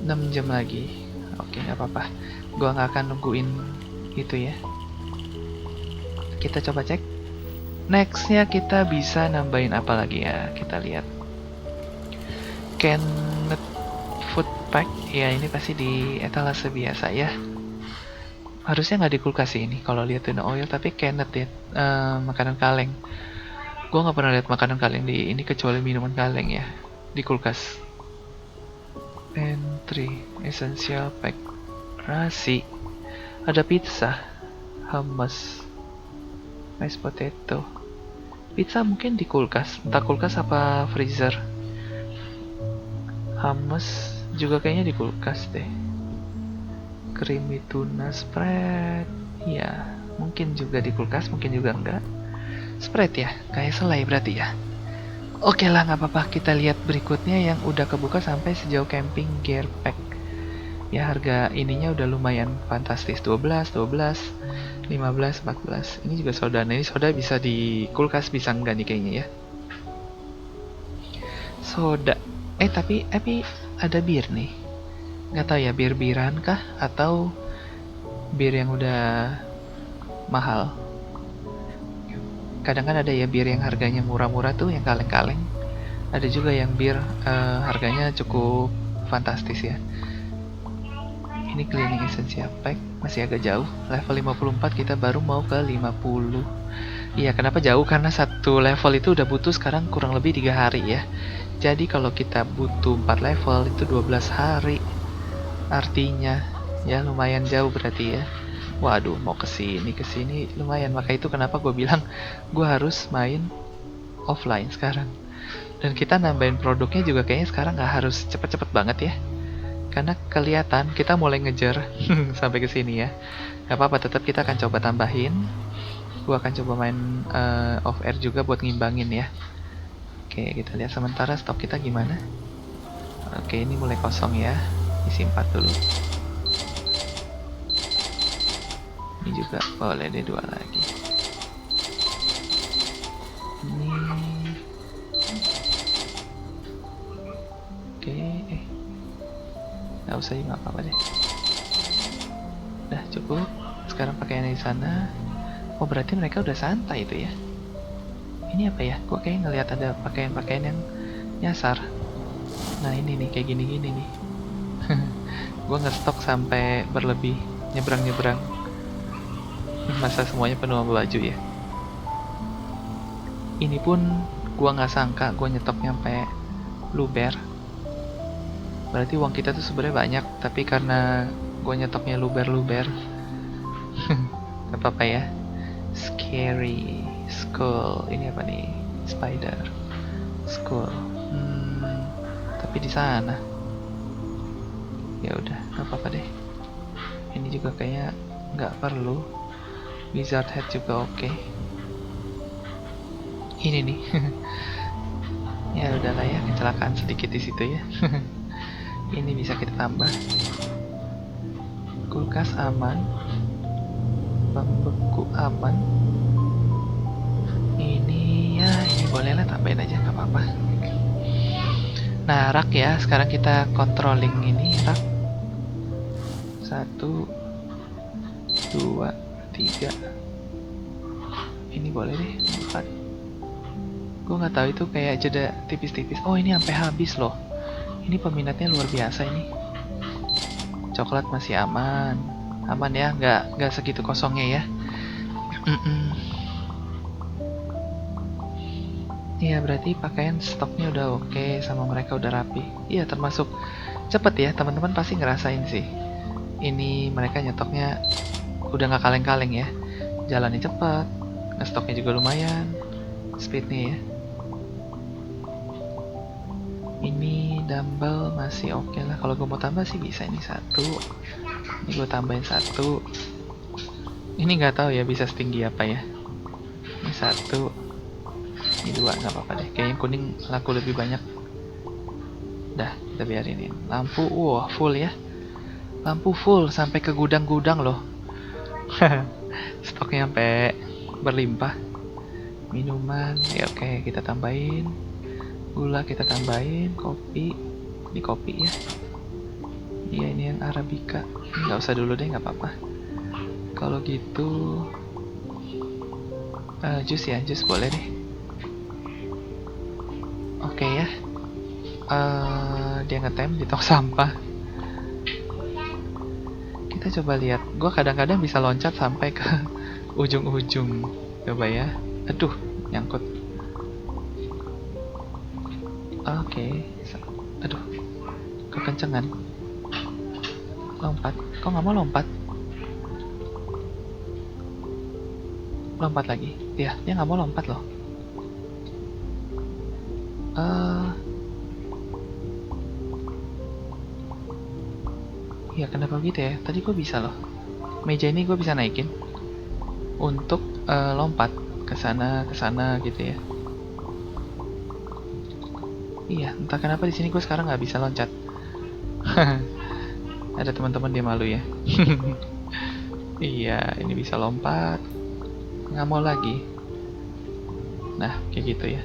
6 jam lagi. Oke, nggak apa-apa. Gua nggak akan nungguin itu ya. Kita coba cek. Nextnya kita bisa nambahin apa lagi ya? Kita lihat. Canned food pack. Ya ini pasti di etalase biasa ya. Harusnya nggak di kulkas sih ini kalau lihat tuna oil, tapi canned ya. Makanan kaleng. Gua nggak pernah lihat makanan kaleng di ini kecuali minuman kaleng ya di kulkas. Pantry essential pack. Nasi. Ada pizza, hummus, mashed potato. Pizza mungkin di kulkas, entah kulkas apa freezer. Hummus juga kayaknya di kulkas deh. Creamy tuna spread, ya mungkin juga di kulkas, mungkin juga enggak. Spread ya, kayak selai berarti ya. Oke lah, nggak apa-apa. Kita lihat berikutnya yang udah kebuka sampai sejauh camping gear pack. Ya harga ininya udah lumayan fantastis, 12, 15, 14. Ini juga soda. Nah, ini soda bisa di kulkas, bisa enggak nih kayaknya ya. Soda. Tapi ada bir nih. Nggak tahu ya, bir-biran kah atau bir yang udah mahal. Kadang kan ada ya bir yang harganya murah-murah tuh, yang kaleng-kaleng. Ada juga yang bir harganya cukup fantastis ya. Ini cleaning essential pack masih agak jauh. Level 54 kita baru mau ke 50. Iya, kenapa jauh? Karena satu level itu udah butuh sekarang kurang lebih 3 hari ya. Jadi kalau kita butuh 4 level itu 12 hari. Artinya ya lumayan jauh berarti ya. Waduh, mau kesini lumayan. Maka itu kenapa gue bilang gue harus main offline sekarang. Dan kita nambahin produknya juga kayaknya sekarang nggak harus cepet-cepet banget ya. Karena kelihatan kita mulai ngejar sampai ke sini ya. Gak apa-apa, tetap kita akan coba tambahin. Gua akan coba main off air juga buat ngimbangin ya. Oke, kita lihat sementara stok kita gimana. Oke, ini mulai kosong ya. Isi 4 dulu. Ini juga boleh deh 2 lagi. Ini oke, nggak usah juga, nggak apa-apa deh. Udah cukup. Sekarang pakaiannya di sana. Oh, berarti mereka udah santai itu ya. Ini apa ya? Kok kayak ngelihat ada pakaian-pakaian yang nyasar. Nah ini nih, kayak gini-gini nih. Gua nge-stok sampai berlebih, nyebrang-nyebrang. Masa semuanya penuh sama baju ya. Ini pun gua nggak sangka gua nyetok nyampe luber. Berarti uang kita tuh sebenarnya banyak, tapi karena gue nyetoknya luber-luber. Gak apa-apa ya. Scary skull. Ini apa nih? Spider skull. Tapi di sana. Ya udah, gak apa-apa deh. Ini juga kayaknya nggak perlu. Wizard head juga oke. Ini nih. Ya udahlah ya, kecelakaan sedikit di situ ya. Ini bisa kita tambah. Kulkas aman. Pembeku aman. Ini ya, ini boleh lah, tambahin aja, nggak apa-apa. Nah, rak ya. Sekarang kita controlling ini rak. 1, 2, 3. Ini boleh deh 4. Gue nggak tahu itu kayak jeda tipis-tipis. Oh, ini sampai habis loh. Ini peminatnya luar biasa ini. Coklat masih aman. Aman ya, nggak segitu kosongnya ya. Iya, berarti pakaian stoknya udah oke, sama mereka udah rapi. Iya, termasuk cepet ya, teman-teman pasti ngerasain sih. Ini mereka nyetoknya udah nggak kaleng-kaleng ya. Jalannya cepet, ngestoknya juga lumayan. Speednya ya. Ini dumbbell masih oke lah. Kalau gue mau tambah sih bisa. Ini 1. Ini gue tambahin 1. Ini nggak tahu ya bisa setinggi apa ya. Ini 1. Ini 2, nggak apa-apa deh. Kayaknya kuning laku lebih banyak. Dah, kita biarin ini. Lampu, wah full ya. Lampu full sampai ke gudang-gudang loh. Stoknya sampai berlimpah. Minuman, ya oke, kita tambahin. Gula kita tambahin, kopi. Ini kopi ya. Iya, ini yang Arabica. Nggak usah dulu deh, nggak apa-apa. Kalau gitu, jus ya, jus boleh deh. Oke ya. Dia ngetem di tong sampah. Kita coba lihat. Gua kadang-kadang bisa loncat sampai ke ujung-ujung. Coba ya. Aduh, nyangkut. Oke. Aduh, kekencengan. Lompat. Kok nggak mau lompat? Lompat lagi. Ya, dia nggak mau lompat loh. Ya kenapa gitu ya? Tadi gue bisa loh. Meja ini gue bisa naikin untuk lompat ke sana gitu ya. Iya, entah kenapa di sini gue sekarang nggak bisa loncat. Ada teman-teman dia malu ya. Iya, ini bisa lompat. Nggak mau lagi. Nah, kayak gitu ya.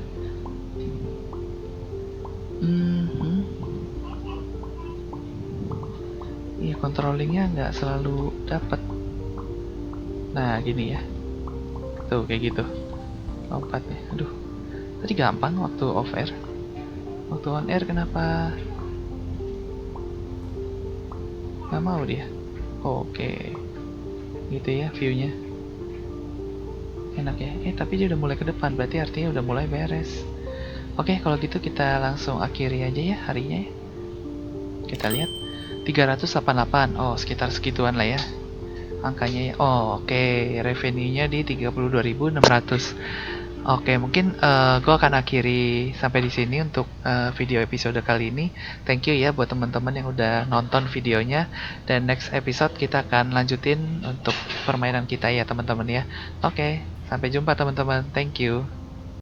Iya, controllingnya nggak selalu dapet. Nah, gini ya. Tuh, kayak gitu. Lompat ya. Aduh, tadi gampang waktu off air. Waktu on air kenapa nggak mau dia? Oke, gitu ya viewnya. Enak ya. Tapi dia udah mulai ke depan, berarti artinya udah mulai beres. Oke, kalau gitu kita langsung akhiri aja ya harinya ya. Kita lihat 388. Oh, sekitar segituan lah ya angkanya ya. Oh, oke. Revenue-nya di 32.600. Oke, mungkin gue akan akhiri sampai di sini untuk video episode kali ini. Thank you ya buat teman-teman yang udah nonton videonya. Dan next episode kita akan lanjutin untuk permainan kita ya teman-teman ya. Oke, sampai jumpa teman-teman. Thank you.